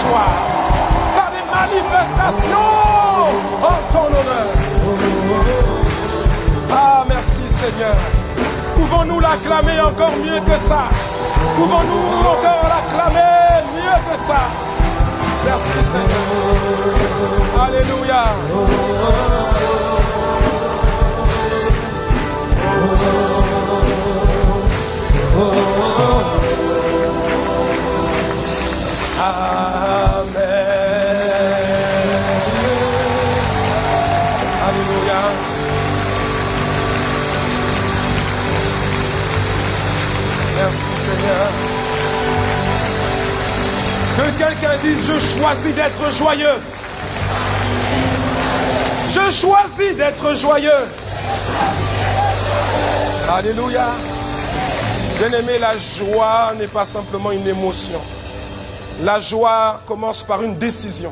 joie, par des manifestations en ton honneur. Ah, merci Seigneur. Pouvons-nous l'acclamer encore mieux que ça? Pouvons-nous encore l'acclamer mieux que ça? Merci Seigneur. Alléluia. Amen. Alléluia. Merci Seigneur. Que quelqu'un dise, je choisis d'être joyeux. Je choisis d'être joyeux. Alléluia. Bien-aimé, la joie n'est pas simplement une émotion. La joie commence par une décision.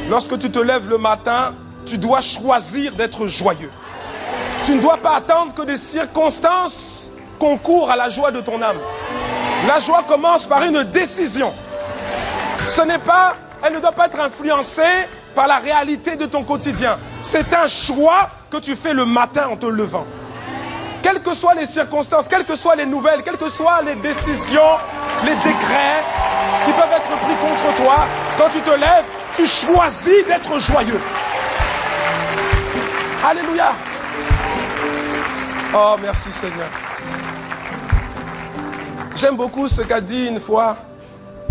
Lorsque tu te lèves le matin, tu dois choisir d'être joyeux. Tu ne dois pas attendre que des circonstances concourent à la joie de ton âme. La joie commence par une décision. Elle ne doit pas être influencée par la réalité de ton quotidien. C'est un choix que tu fais le matin en te levant. Quelles que soient les circonstances, quelles que soient les nouvelles, quelles que soient les décisions, les décrets qui peuvent être pris contre toi, quand tu te lèves, tu choisis d'être joyeux. Alléluia. Oh, merci Seigneur. J'aime beaucoup ce qu'a dit une fois,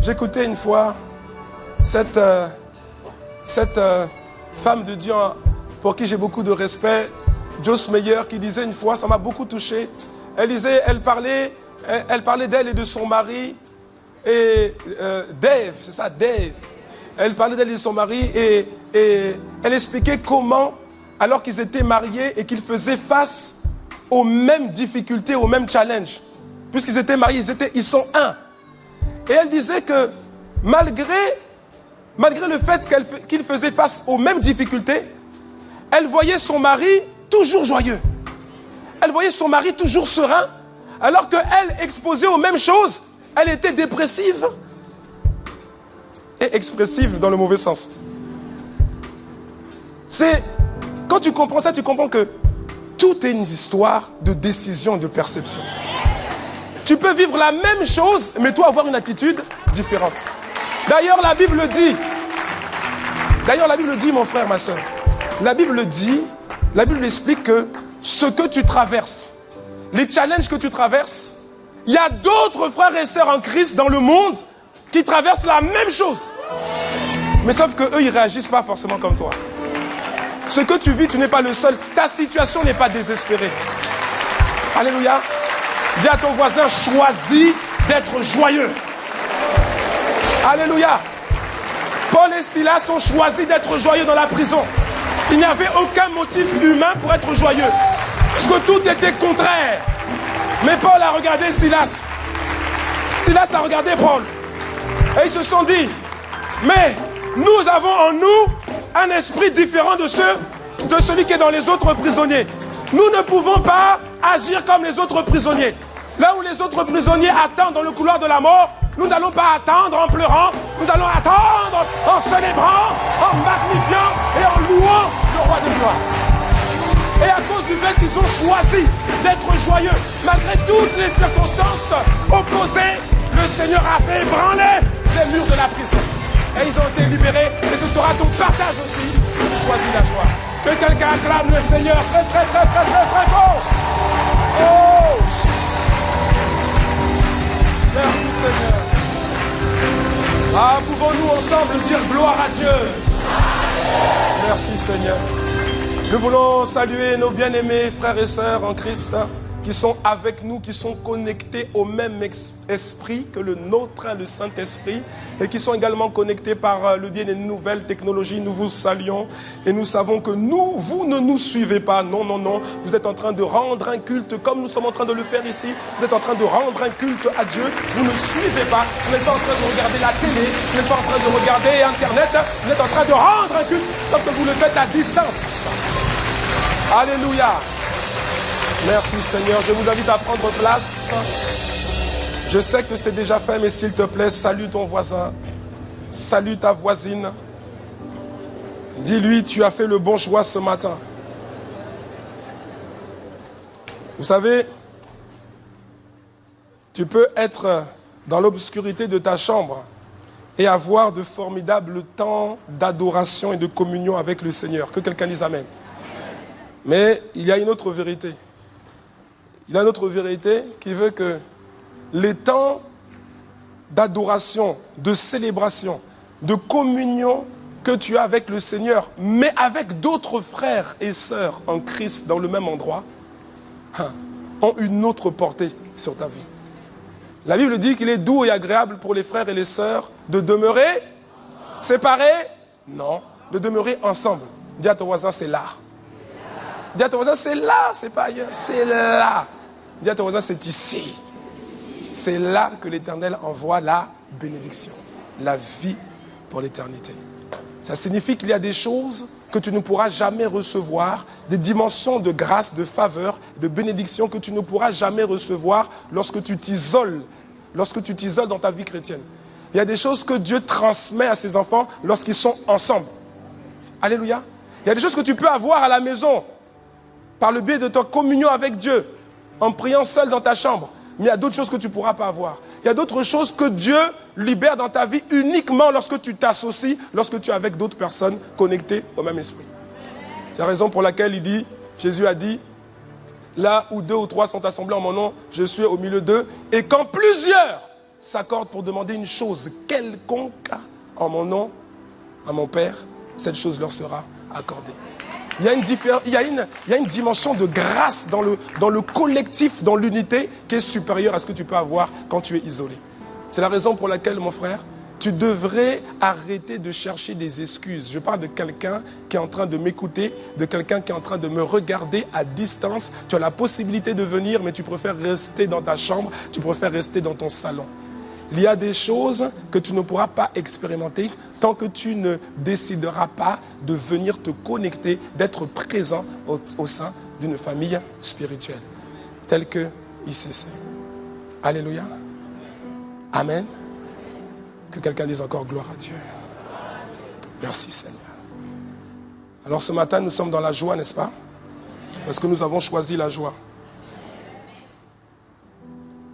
j'écoutais une fois cette femme de Dieu pour qui j'ai beaucoup de respect, Joyce Meyer, qui disait une fois, ça m'a beaucoup touché. Elle parlait d'elle et de son mari, et Dave, c'est ça, Dave. Elle parlait d'elle et de son mari, et elle expliquait comment, alors qu'ils étaient mariés et qu'ils faisaient face aux mêmes difficultés, aux mêmes challenges, puisqu'ils étaient mariés, ils sont un. Et elle disait que malgré le fait qu'ils faisaient face aux mêmes difficultés, elle voyait son mari toujours joyeux. Elle voyait son mari toujours serein, alors qu'elle, exposée aux mêmes choses, elle était dépressive et expressive dans le mauvais sens. Quand tu comprends ça, tu comprends que tout est une histoire de décision et de perception. Tu peux vivre la même chose, mais toi avoir une attitude différente. D'ailleurs, la Bible dit, mon frère, ma soeur, la Bible explique que ce que tu traverses, les challenges que tu traverses, il y a d'autres frères et sœurs en Christ dans le monde qui traversent la même chose. Mais sauf qu'eux, ils ne réagissent pas forcément comme toi. Ce que tu vis, tu n'es pas le seul. Ta situation n'est pas désespérée. Alléluia. Dis à ton voisin, choisis d'être joyeux. Alléluia. Paul et Silas ont choisi d'être joyeux dans la prison. Il n'y avait aucun motif humain pour être joyeux. Parce que tout était contraire. Mais Paul a regardé Silas. Silas a regardé Paul. Et ils se sont dit, mais nous avons en nous un esprit différent de celui qui est dans les autres prisonniers. Nous ne pouvons pas agir comme les autres prisonniers. Là où les autres prisonniers attendent dans le couloir de la mort, nous n'allons pas attendre en pleurant, nous allons attendre en célébrant, en magnifiant et en louant le roi de gloire. Et à cause du fait qu'ils ont choisi d'être joyeux, malgré toutes les circonstances opposées, le Seigneur a fait ébranler les murs de la prison. Et ils ont été libérés, et ce sera ton partage aussi. Choisis la joie. Que quelqu'un acclame le Seigneur très très très très très très fort. Oh! Merci Seigneur. Ah, pouvons-nous ensemble dire gloire à Dieu? Merci Seigneur. Nous voulons saluer nos bien-aimés frères et sœurs en Christ qui sont avec nous, qui sont connectés au même esprit que le nôtre, le Saint-Esprit, et qui sont également connectés par le biais des nouvelles technologies. Nous vous saluons et nous savons que vous ne nous suivez pas. Non, non, non. Vous êtes en train de rendre un culte comme nous sommes en train de le faire ici. Vous êtes en train de rendre un culte à Dieu. Vous ne suivez pas. Vous n'êtes pas en train de regarder la télé. Vous n'êtes pas en train de regarder Internet. Vous êtes en train de rendre un culte, sauf que vous le faites à distance. Alléluia. Merci Seigneur. Je vous invite à prendre place. Je sais que c'est déjà fait, mais s'il te plaît, salue ton voisin. Salue ta voisine. Dis-lui, tu as fait le bon choix ce matin. Vous savez, tu peux être dans l'obscurité de ta chambre et avoir de formidables temps d'adoration et de communion avec le Seigneur. Que quelqu'un dise Amen. Mais il y a une autre vérité. Il y a une autre vérité qui veut que les temps d'adoration, de célébration, de communion que tu as avec le Seigneur, mais avec d'autres frères et sœurs en Christ dans le même endroit, ont une autre portée sur ta vie. La Bible dit qu'il est doux et agréable pour les frères et les sœurs de demeurer séparés. Non, de demeurer ensemble. Dis à ton voisin, c'est là. Dis à ton voisin, c'est là, c'est pas ailleurs, c'est là. Dis à ton voisin, c'est ici. C'est là que l'Éternel envoie la bénédiction, la vie pour l'éternité. Ça signifie qu'il y a des choses que tu ne pourras jamais recevoir, des dimensions de grâce, de faveur, de bénédiction que tu ne pourras jamais recevoir lorsque tu t'isoles dans ta vie chrétienne. Il y a des choses que Dieu transmet à ses enfants lorsqu'ils sont ensemble. Alléluia. Il y a des choses que tu peux avoir à la maison par le biais de ta communion avec Dieu, en priant seul dans ta chambre. Mais il y a d'autres choses que tu ne pourras pas avoir. Il y a d'autres choses que Dieu libère dans ta vie uniquement lorsque tu t'associes, lorsque tu es avec d'autres personnes connectées au même esprit. C'est la raison pour laquelle Jésus a dit, là où 2 ou 3 sont assemblés en mon nom, je suis au milieu d'eux. Et quand plusieurs s'accordent pour demander une chose quelconque en mon nom, à mon Père, cette chose leur sera accordée. Il y a une dimension de grâce dans le collectif, dans l'unité, qui est supérieure à ce que tu peux avoir quand tu es isolé. C'est la raison pour laquelle, mon frère, tu devrais arrêter de chercher des excuses. Je parle de quelqu'un qui est en train de m'écouter, de quelqu'un qui est en train de me regarder à distance. Tu as la possibilité de venir, mais tu préfères rester dans ta chambre, tu préfères rester dans ton salon. Il y a des choses que tu ne pourras pas expérimenter tant que tu ne décideras pas de venir te connecter, d'être présent au sein d'une famille spirituelle, telle que ICC. Alléluia. Amen. Que quelqu'un dise encore gloire à Dieu. Merci Seigneur. Alors ce matin, nous sommes dans la joie, n'est-ce pas? Parce que nous avons choisi la joie.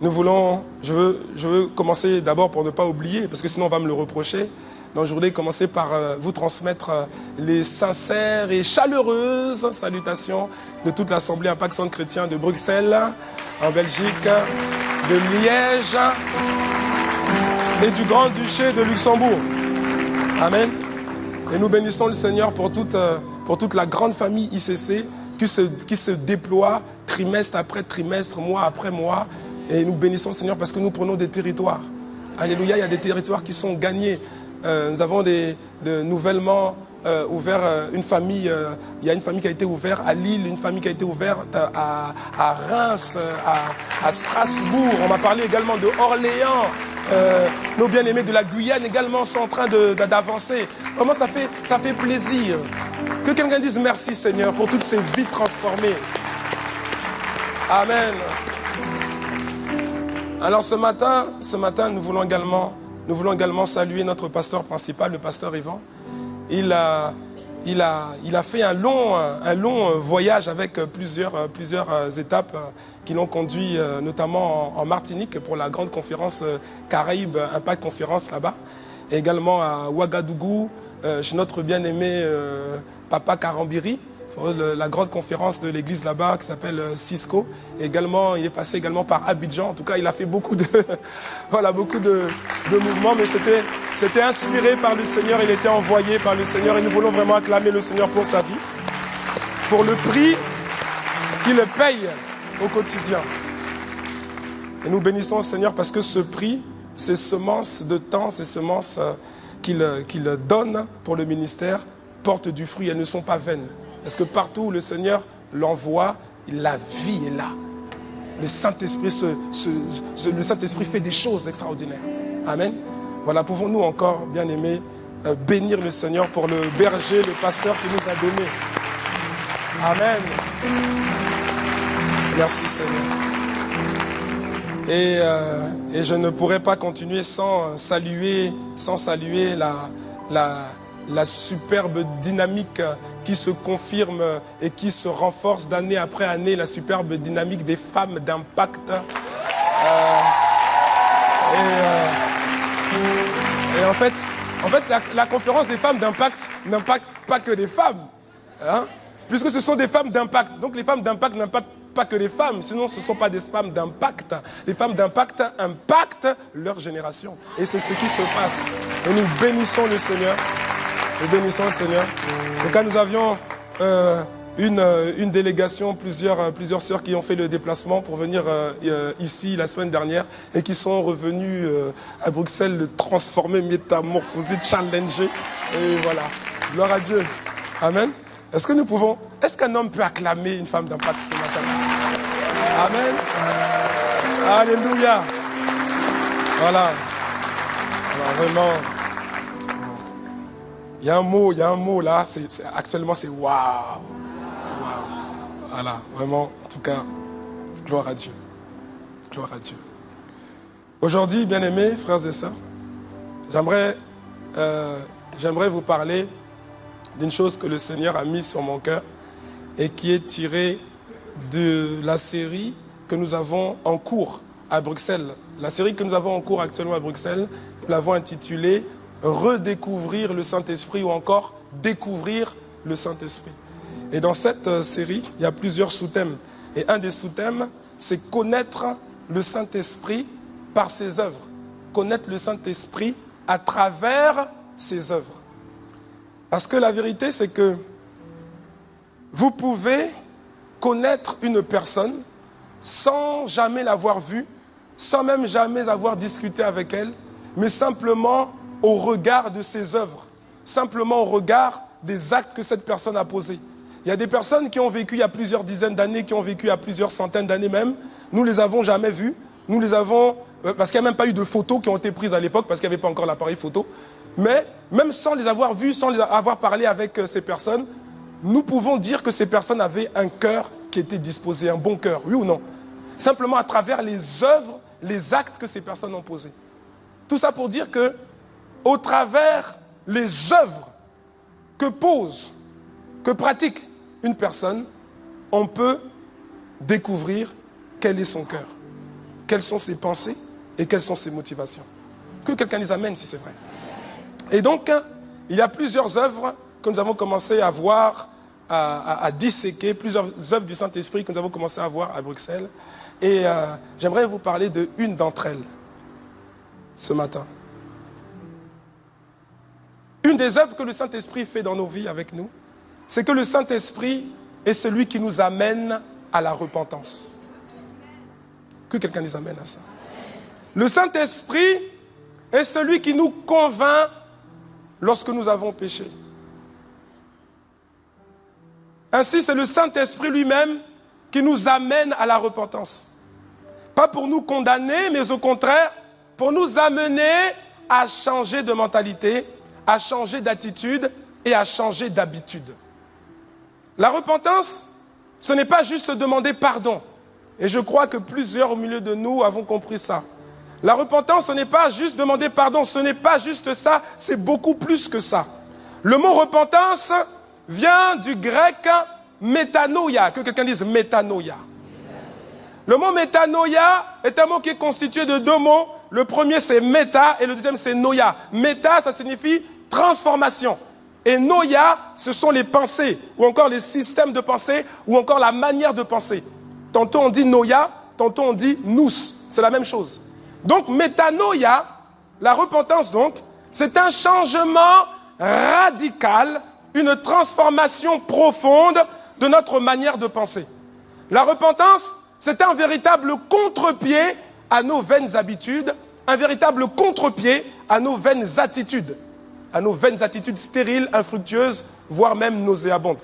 Je veux commencer d'abord pour ne pas oublier, parce que sinon on va me le reprocher. Donc je voulais commencer par vous transmettre les sincères et chaleureuses salutations de toute l'Assemblée Impact Centre Chrétien de Bruxelles, en Belgique, de Liège et du Grand-Duché de Luxembourg. Amen. Et nous bénissons le Seigneur pour toute la grande famille ICC qui se déploie trimestre après trimestre, mois après mois. Et nous bénissons le Seigneur parce que nous prenons des territoires. Alléluia, il y a des territoires qui sont gagnés. Nous avons nouvellement ouvert une famille. Il y a une famille qui a été ouverte à Lille, une famille qui a été ouverte à Reims, à Strasbourg. On m'a parlé également de Orléans. Nos bien-aimés de la Guyane également sont en train d'avancer. Vraiment, ça fait plaisir. Que quelqu'un dise merci Seigneur pour toutes ces vies transformées. Amen. Alors ce matin, nous voulons également saluer notre pasteur principal, le pasteur Yvan. Il a fait un long voyage avec plusieurs étapes qui l'ont conduit notamment en Martinique pour la grande conférence Caraïbes Impact Conférence là-bas. Et également à Ouagadougou, chez notre bien-aimé Papa Karambiri, la grande conférence de l'église là-bas qui s'appelle Cisco. Également, il est passé également par Abidjan. En tout cas, il a fait beaucoup de mouvements, mais c'était inspiré par le Seigneur, il était envoyé par le Seigneur et nous voulons vraiment acclamer le Seigneur pour sa vie, pour le prix qu'il paye au quotidien. Et nous bénissons le Seigneur parce que ce prix, ces semences de temps, ces semences qu'il donne pour le ministère, portent du fruit, elles ne sont pas vaines. Parce que partout où le Seigneur l'envoie, la vie est là. Le Saint-Esprit fait des choses extraordinaires. Amen. Voilà, pouvons-nous encore, bien aimés, bénir le Seigneur pour le berger, le pasteur qu'il nous a donné. Amen. Merci Seigneur. Et je ne pourrais pas continuer sans saluer la superbe dynamique qui se confirme et qui se renforce d'année après année, la superbe dynamique des femmes d'impact. Et en fait, la conférence des femmes d'impact n'impacte pas que les femmes, hein, puisque ce sont des femmes d'impact. Donc les femmes d'impact n'impactent pas que les femmes, sinon ce ne sont pas des femmes d'impact. Les femmes d'impact impactent leur génération. Et c'est ce qui se passe. Et nous bénissons le Seigneur. Nous bénissons le Seigneur. Donc là, nous avions une délégation, plusieurs sœurs qui ont fait le déplacement pour venir ici la semaine dernière et qui sont revenues à Bruxelles transformées, métamorphosées, challengées. Et voilà. Gloire à Dieu. Amen. Est-ce qu'un homme peut acclamer une femme d'impact ce matin? Amen. Alléluia. Voilà. Alors, vraiment, il y a un mot là, actuellement c'est waouh. C'est waouh. Voilà, vraiment, en tout cas, gloire à Dieu. Gloire à Dieu. Aujourd'hui, bien-aimés, frères et sœurs, j'aimerais vous parler d'une chose que le Seigneur a mise sur mon cœur et qui est tirée de la série que nous avons en cours à Bruxelles. La série que nous avons en cours actuellement à Bruxelles, nous l'avons intitulée « Redécouvrir le Saint-Esprit » ou encore « Découvrir le Saint-Esprit ». Et dans cette série, il y a plusieurs sous-thèmes. Et un des sous-thèmes, c'est connaître le Saint-Esprit par ses œuvres. Connaître le Saint-Esprit à travers ses œuvres. Parce que la vérité, c'est que vous pouvez connaître une personne sans jamais l'avoir vue, sans même jamais avoir discuté avec elle, mais simplement au regard de ses œuvres, simplement au regard des actes que cette personne a posés. Il y a des personnes qui ont vécu il y a plusieurs dizaines d'années, qui ont vécu il y a plusieurs centaines d'années même. Nous ne les avons jamais vus. Nous les avons, parce qu'il n'y a même pas eu de photos qui ont été prises à l'époque, parce qu'il n'y avait pas encore l'appareil photo. Mais même sans les avoir vus, sans les avoir parlé avec ces personnes, nous pouvons dire que ces personnes avaient un cœur qui était disposé, un bon cœur, oui ou non? Simplement à travers les œuvres, les actes que ces personnes ont posés. Tout ça pour dire que, au travers les œuvres que pose, que pratique une personne, on peut découvrir quel est son cœur, quelles sont ses pensées et quelles sont ses motivations. Que quelqu'un dise amen si c'est vrai. Et donc, il y a plusieurs œuvres que nous avons commencé à voir, à disséquer, plusieurs œuvres du Saint-Esprit que nous avons commencé à voir à Bruxelles. Et j'aimerais vous parler d'une d'entre elles ce matin. Une des œuvres que le Saint-Esprit fait dans nos vies avec nous, c'est que le Saint-Esprit est celui qui nous amène à la repentance. Que quelqu'un nous amène à ça. Le Saint-Esprit est celui qui nous convainc lorsque nous avons péché. Ainsi, c'est le Saint-Esprit lui-même qui nous amène à la repentance. Pas pour nous condamner, mais au contraire, pour nous amener à changer de mentalité, à changer d'attitude et à changer d'habitude. La repentance, ce n'est pas juste demander pardon. Et je crois que plusieurs au milieu de nous avons compris ça. La repentance, ce n'est pas juste demander pardon, ce n'est pas juste ça, c'est beaucoup plus que ça. Le mot repentance vient du grec métanoïa, que quelqu'un dise métanoïa. Le mot métanoïa est un mot qui est constitué de deux mots. Le premier c'est méta et le deuxième c'est noïa. Méta, ça signifie transformation. Et noïa, ce sont les pensées, ou encore les systèmes de pensée, ou encore la manière de penser. Tantôt on dit noïa, tantôt on dit nous. C'est la même chose. Donc métanoïa, la repentance donc, c'est un changement radical, une transformation profonde de notre manière de penser. La repentance, c'est un véritable contre-pied à nos vaines habitudes, un véritable contre-pied à nos vaines attitudes stériles, infructueuses, voire même nauséabondes.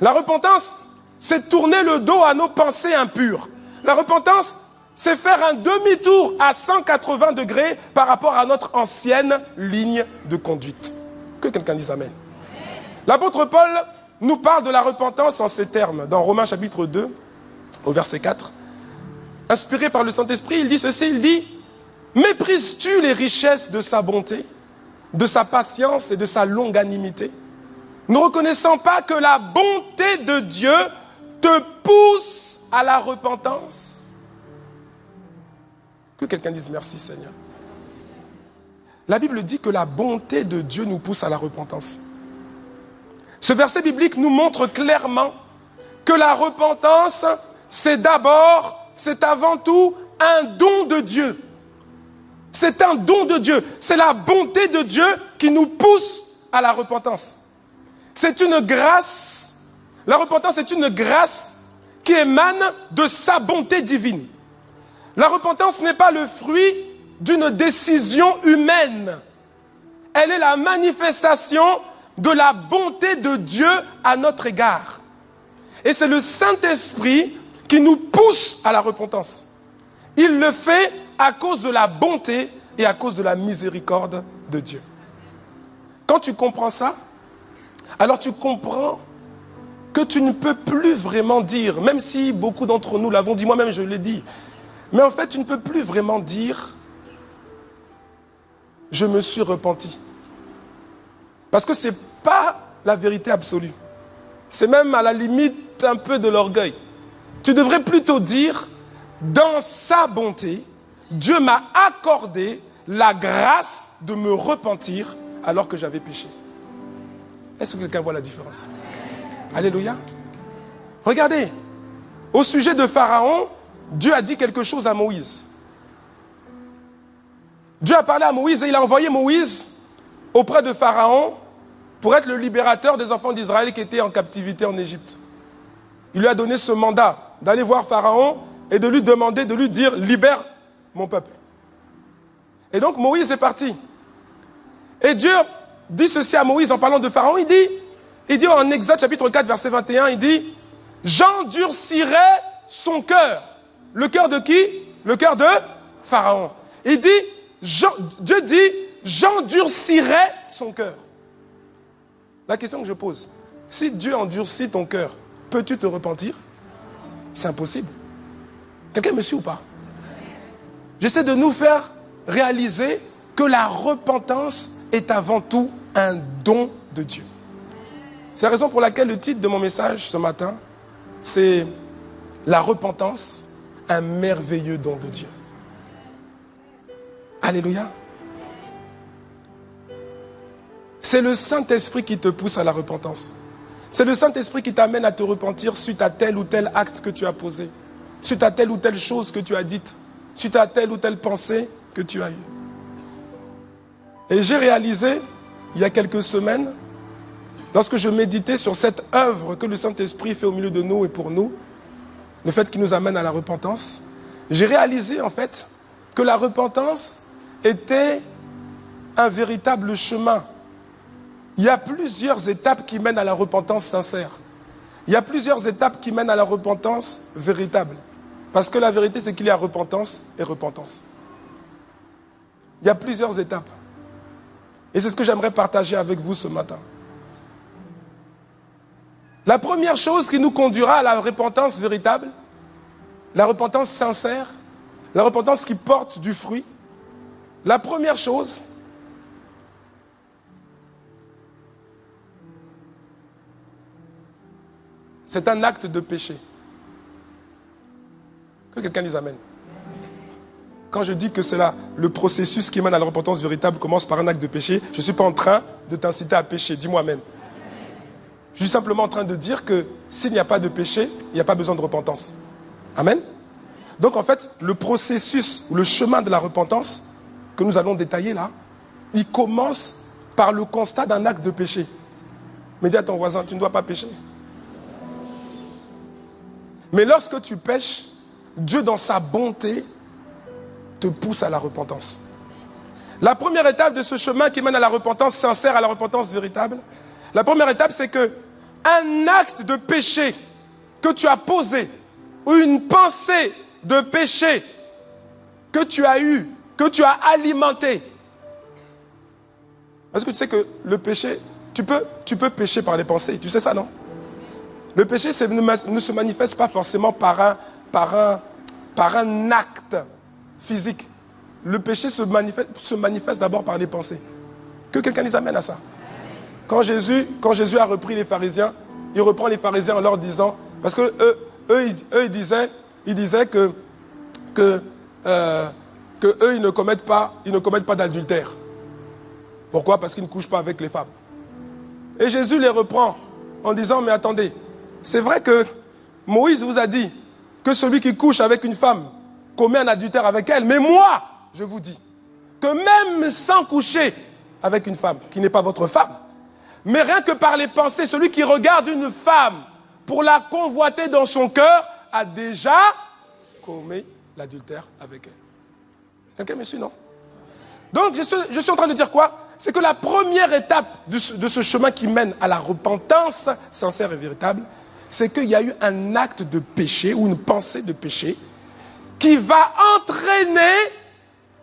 La repentance, c'est tourner le dos à nos pensées impures. La repentance, c'est faire un demi-tour à 180 degrés par rapport à notre ancienne ligne de conduite. Que quelqu'un dise amen. L'apôtre Paul nous parle de la repentance en ces termes, dans Romains chapitre 2, au verset 4. inspiré par le Saint-Esprit, il dit ceci, il dit « Méprises-tu les richesses de sa bonté, de sa patience et de sa longanimité, ne reconnaissant pas que la bonté de Dieu te pousse à la repentance ?» Que quelqu'un dise merci Seigneur. La Bible dit que la bonté de Dieu nous pousse à la repentance. Ce verset biblique nous montre clairement que la repentance, c'est avant tout un don de Dieu. C'est un don de Dieu. C'est la bonté de Dieu qui nous pousse à la repentance. C'est une grâce. La repentance est une grâce qui émane de sa bonté divine. La repentance n'est pas le fruit d'une décision humaine. Elle est la manifestation de la bonté de Dieu à notre égard. Et c'est le Saint-Esprit qui nous pousse à la repentance. Il le fait à cause de la bonté et à cause de la miséricorde de Dieu. Quand tu comprends ça, alors tu comprends que tu ne peux plus vraiment dire, même si beaucoup d'entre nous l'avons dit, moi-même je l'ai dit, mais en fait tu ne peux plus vraiment dire « je me suis repenti ». Parce que ce n'est pas la vérité absolue. C'est même à la limite un peu de l'orgueil. Tu devrais plutôt dire « dans sa bonté, Dieu m'a accordé la grâce de me repentir alors que j'avais péché. » Est-ce que quelqu'un voit la différence? Alléluia. Regardez, au sujet de Pharaon, Dieu a dit quelque chose à Moïse. Dieu a parlé à Moïse et il a envoyé Moïse auprès de Pharaon pour être le libérateur des enfants d'Israël qui étaient en captivité en Égypte. Il lui a donné ce mandat d'aller voir Pharaon et de lui demander, de lui dire « libère mon peuple ». Et donc Moïse est parti. Et Dieu dit ceci à Moïse en parlant de Pharaon, il dit en Exode chapitre 4 verset 21, il dit « j'endurcirai son cœur ». Le cœur de qui? Le cœur de Pharaon. Il dit, Dieu dit « j'endurcirai son cœur ». La question que je pose, si Dieu endurcit ton cœur, peux-tu te repentir? C'est impossible. Quelqu'un me suit ou pas? J'essaie de nous faire réaliser que la repentance est avant tout un don de Dieu. C'est la raison pour laquelle le titre de mon message ce matin, c'est « La repentance, un merveilleux don de Dieu ». Alléluia. C'est le Saint-Esprit qui te pousse à la repentance. C'est le Saint-Esprit qui t'amène à te repentir suite à tel ou tel acte que tu as posé, suite à telle ou telle chose que tu as dite, suite à telle ou telle pensée que tu as eue. Et j'ai réalisé, il y a quelques semaines, lorsque je méditais sur cette œuvre que le Saint-Esprit fait au milieu de nous et pour nous, le fait qu'il nous amène à la repentance, j'ai réalisé en fait que la repentance était un véritable chemin. Il y a plusieurs étapes qui mènent à la repentance sincère. Il y a plusieurs étapes qui mènent à la repentance véritable. Parce que la vérité, c'est qu'il y a repentance et repentance. Il y a plusieurs étapes. Et c'est ce que j'aimerais partager avec vous ce matin. La première chose qui nous conduira à la repentance véritable, la repentance sincère, la repentance qui porte du fruit, la première chose, c'est un acte de péché. Que quelqu'un dise Amen. Quand je dis que c'est là, le processus qui mène à la repentance véritable commence par un acte de péché, je ne suis pas en train de t'inciter à pécher. Dis-moi Amen. Je suis simplement en train de dire que s'il n'y a pas de péché, il n'y a pas besoin de repentance. Amen. Donc en fait, le processus ou le chemin de la repentance que nous allons détailler là, il commence par le constat d'un acte de péché. Mais dis à ton voisin, tu ne dois pas pécher. Mais lorsque tu pêches, Dieu dans sa bonté te pousse à la repentance. La première étape de ce chemin qui mène à la repentance sincère, à la repentance véritable, la première étape c'est que un acte de péché que tu as posé ou une pensée de péché que tu as eu, que tu as alimenté. Est-ce que tu sais que le péché, tu peux pécher par les pensées, tu sais ça non? Le péché ne se manifeste pas forcément par par un acte physique. Le péché se manifeste d'abord par les pensées. Que quelqu'un les amène à ça. Quand Jésus a repris les pharisiens, il reprend les pharisiens en leur disant, parce que eux ils disaient que eux ils ne commettent pas d'adultère. Pourquoi? Parce qu'ils ne couchent pas avec les femmes. Et Jésus les reprend en disant, mais attendez, c'est vrai que Moïse vous a dit que celui qui couche avec une femme commet un adultère avec elle, mais moi, je vous dis que même sans coucher avec une femme qui n'est pas votre femme, mais rien que par les pensées, celui qui regarde une femme pour la convoiter dans son cœur a déjà commis l'adultère avec elle. Quelqu'un me suit, non? Donc, je suis en train de dire quoi? C'est que la première étape de ce chemin qui mène à la repentance sincère et véritable, c'est qu'il y a eu un acte de péché ou une pensée de péché qui va entraîner,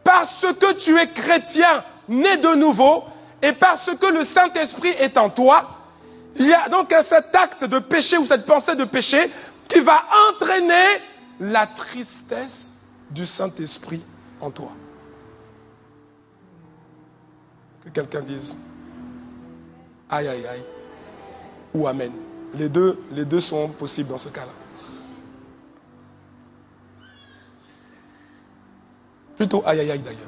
parce que tu es chrétien, né de nouveau, et parce que le Saint-Esprit est en toi, il y a donc cet acte de péché ou cette pensée de péché qui va entraîner la tristesse du Saint-Esprit en toi. Que quelqu'un dise aïe aïe aïe ou amen. Les deux sont possibles dans ce cas-là. Plutôt aïe aïe aïe d'ailleurs.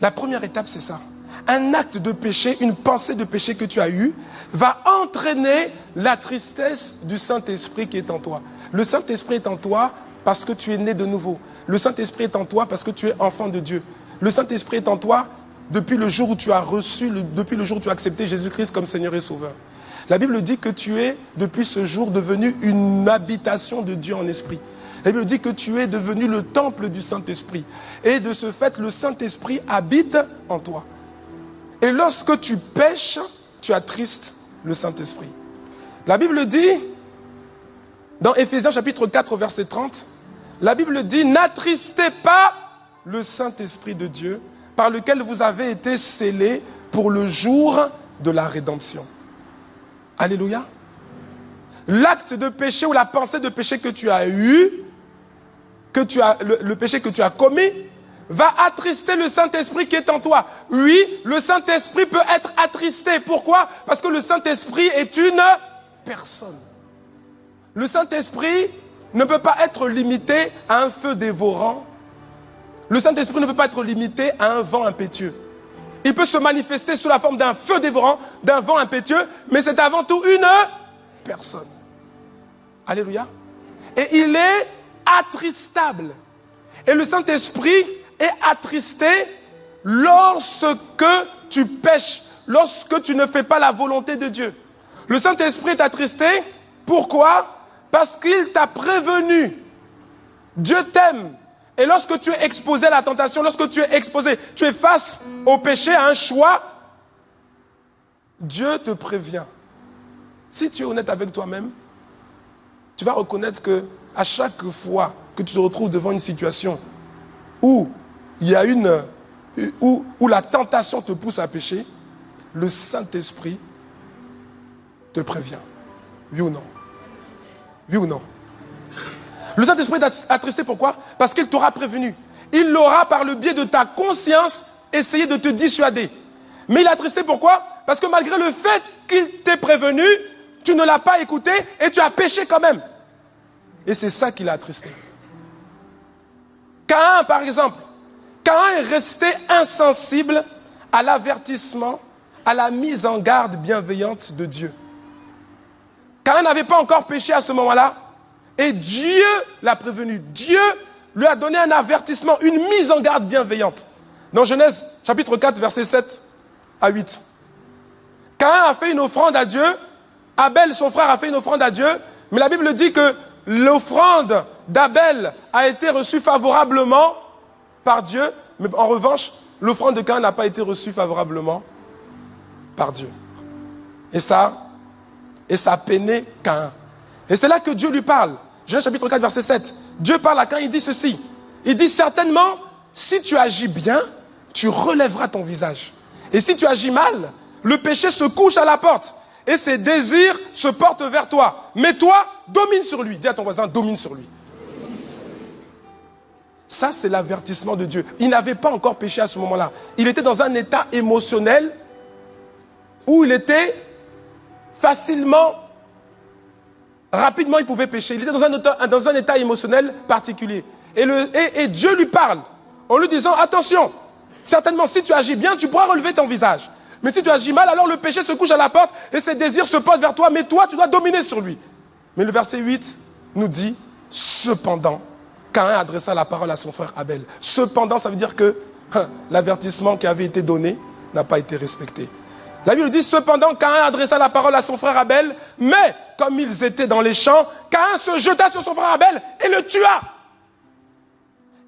La première étape, c'est ça. Un acte de péché, une pensée de péché que tu as eue, va entraîner la tristesse du Saint-Esprit qui est en toi. Le Saint-Esprit est en toi parce que tu es né de nouveau. Le Saint-Esprit est en toi parce que tu es enfant de Dieu. Le Saint-Esprit est en toi depuis le jour où tu as depuis le jour où tu as accepté Jésus-Christ comme Seigneur et Sauveur. La Bible dit que tu es, depuis ce jour, devenu une habitation de Dieu en esprit. La Bible dit que tu es devenu le temple du Saint-Esprit. Et de ce fait, le Saint-Esprit habite en toi. Et lorsque tu pèches, tu attristes le Saint-Esprit. La Bible dit, dans Éphésiens chapitre 4, verset 30, la Bible dit, n'attristez pas le Saint-Esprit de Dieu, par lequel vous avez été scellés pour le jour de la rédemption. Alléluia. L'acte de péché ou la pensée de péché que tu as eu, le péché que tu as commis, va attrister le Saint-Esprit qui est en toi. Oui, le Saint-Esprit peut être attristé. Pourquoi? Parce que le Saint-Esprit est une personne. Le Saint-Esprit ne peut pas être limité à un feu dévorant. Le Saint-Esprit ne peut pas être limité à un vent impétueux. Il peut se manifester sous la forme d'un feu dévorant, d'un vent impétueux, mais c'est avant tout une personne. Alléluia. Et il est attristable. Et le Saint-Esprit est attristé lorsque tu pèches, lorsque tu ne fais pas la volonté de Dieu. Le Saint-Esprit est attristé. Pourquoi? Parce qu'il t'a prévenu. Dieu t'aime. Et lorsque tu es exposé à la tentation, lorsque tu es exposé, tu es face au péché, à un choix, Dieu te prévient. Si tu es honnête avec toi-même, tu vas reconnaître que à chaque fois que tu te retrouves devant une situation où il y a où la tentation te pousse à pécher, le Saint-Esprit te prévient. Oui ou non? Oui ou non? Le Saint-Esprit est attristé, pourquoi? Parce qu'il t'aura prévenu. Il l'aura, par le biais de ta conscience, essayé de te dissuader. Mais il est attristé, pourquoi? Parce que malgré le fait qu'il t'ait prévenu, tu ne l'as pas écouté et tu as péché quand même. Et c'est ça qui l'a attristé. Caïn, par exemple. Caïn est resté insensible à l'avertissement, à la mise en garde bienveillante de Dieu. Caïn n'avait pas encore péché à ce moment-là. Et Dieu l'a prévenu. Dieu lui a donné un avertissement, une mise en garde bienveillante. Dans Genèse, chapitre 4, versets 7 à 8. Caïn a fait une offrande à Dieu. Abel, son frère, a fait une offrande à Dieu. Mais la Bible dit que l'offrande d'Abel a été reçue favorablement par Dieu. Mais en revanche, l'offrande de Caïn n'a pas été reçue favorablement par Dieu. Et ça a peiné Caïn. Et c'est là que Dieu lui parle. Genèse chapitre 4, verset 7. Dieu parle à Caïn, il dit ceci. Il dit, certainement, si tu agis bien, tu relèveras ton visage. Et si tu agis mal, le péché se couche à la porte. et ses désirs se portent vers toi. Mais toi, domine sur lui. Dis à ton voisin, domine sur lui. Ça, c'est l'avertissement de Dieu. Il n'avait pas encore péché à ce moment-là. Il était dans un état émotionnel où il était rapidement, il pouvait pécher. Il était dans un état émotionnel particulier. Et Dieu lui parle en lui disant, attention, certainement, si tu agis bien, tu pourras relever ton visage. Mais si tu agis mal, alors le péché se couche à la porte et ses désirs se portent vers toi. Mais toi, tu dois dominer sur lui. Mais le verset 8 nous dit, cependant, Caïn adressa la parole à son frère Abel. Cependant, ça veut dire que l'avertissement qui avait été donné n'a pas été respecté. La Bible dit, cependant, Caïn adressa la parole à son frère Abel, mais comme ils étaient dans les champs, Caïn se jeta sur son frère Abel et le tua.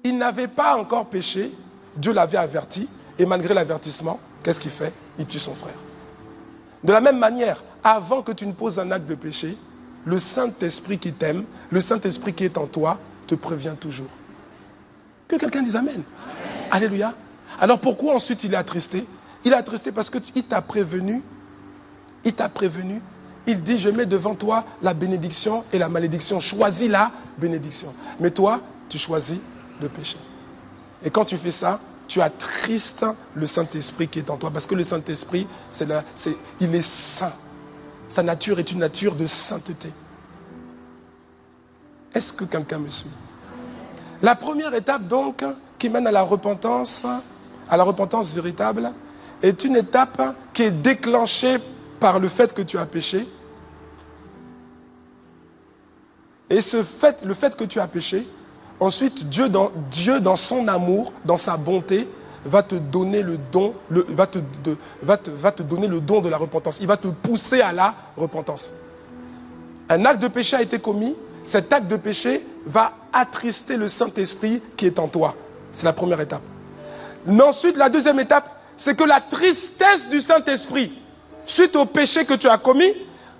Il n'avait pas encore péché, Dieu l'avait averti, et malgré l'avertissement, qu'est-ce qu'il fait? Il tue son frère. De la même manière, avant que tu ne poses un acte de péché, le Saint-Esprit qui t'aime, le Saint-Esprit qui est en toi, te prévient toujours. Que quelqu'un dise Amen. Amen. Alléluia. Alors pourquoi ensuite il est attristé? Il est attristé parce qu'il t'a prévenu. Il t'a prévenu. Il dit, je mets devant toi la bénédiction et la malédiction. Choisis la bénédiction. Mais toi, tu choisis le péché. Et quand tu fais ça, tu attristes le Saint-Esprit qui est en toi. Parce que le Saint-Esprit, il est saint. Sa nature est une nature de sainteté. Est-ce que quelqu'un me suit? La première étape donc, qui mène à la repentance véritable, est une étape qui est déclenchée par le fait que tu as péché. Et le fait que tu as péché, ensuite Dieu dans son amour, dans sa bonté, va te donner le don, va te donner le don de la repentance. Il va te pousser à la repentance. Un acte de péché a été commis. Cet acte de péché va attrister le Saint-Esprit qui est en toi. C'est la première étape. Ensuite, la deuxième étape, c'est que la tristesse du Saint-Esprit, suite au péché que tu as commis,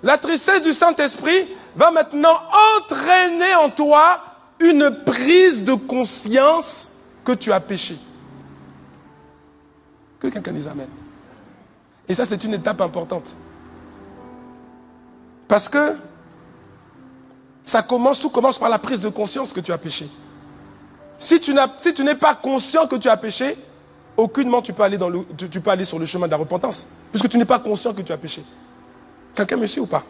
la tristesse du Saint-Esprit va maintenant entraîner en toi une prise de conscience que tu as péché. Que quelqu'un dise Amen. Et ça, c'est une étape importante. Parce que tout commence par la prise de conscience que tu as péché. Si tu n'es pas conscient que tu as péché, aucunement tu peux aller sur le chemin de la repentance. Puisque tu n'es pas conscient que tu as péché. Quelqu'un me suit ou pas?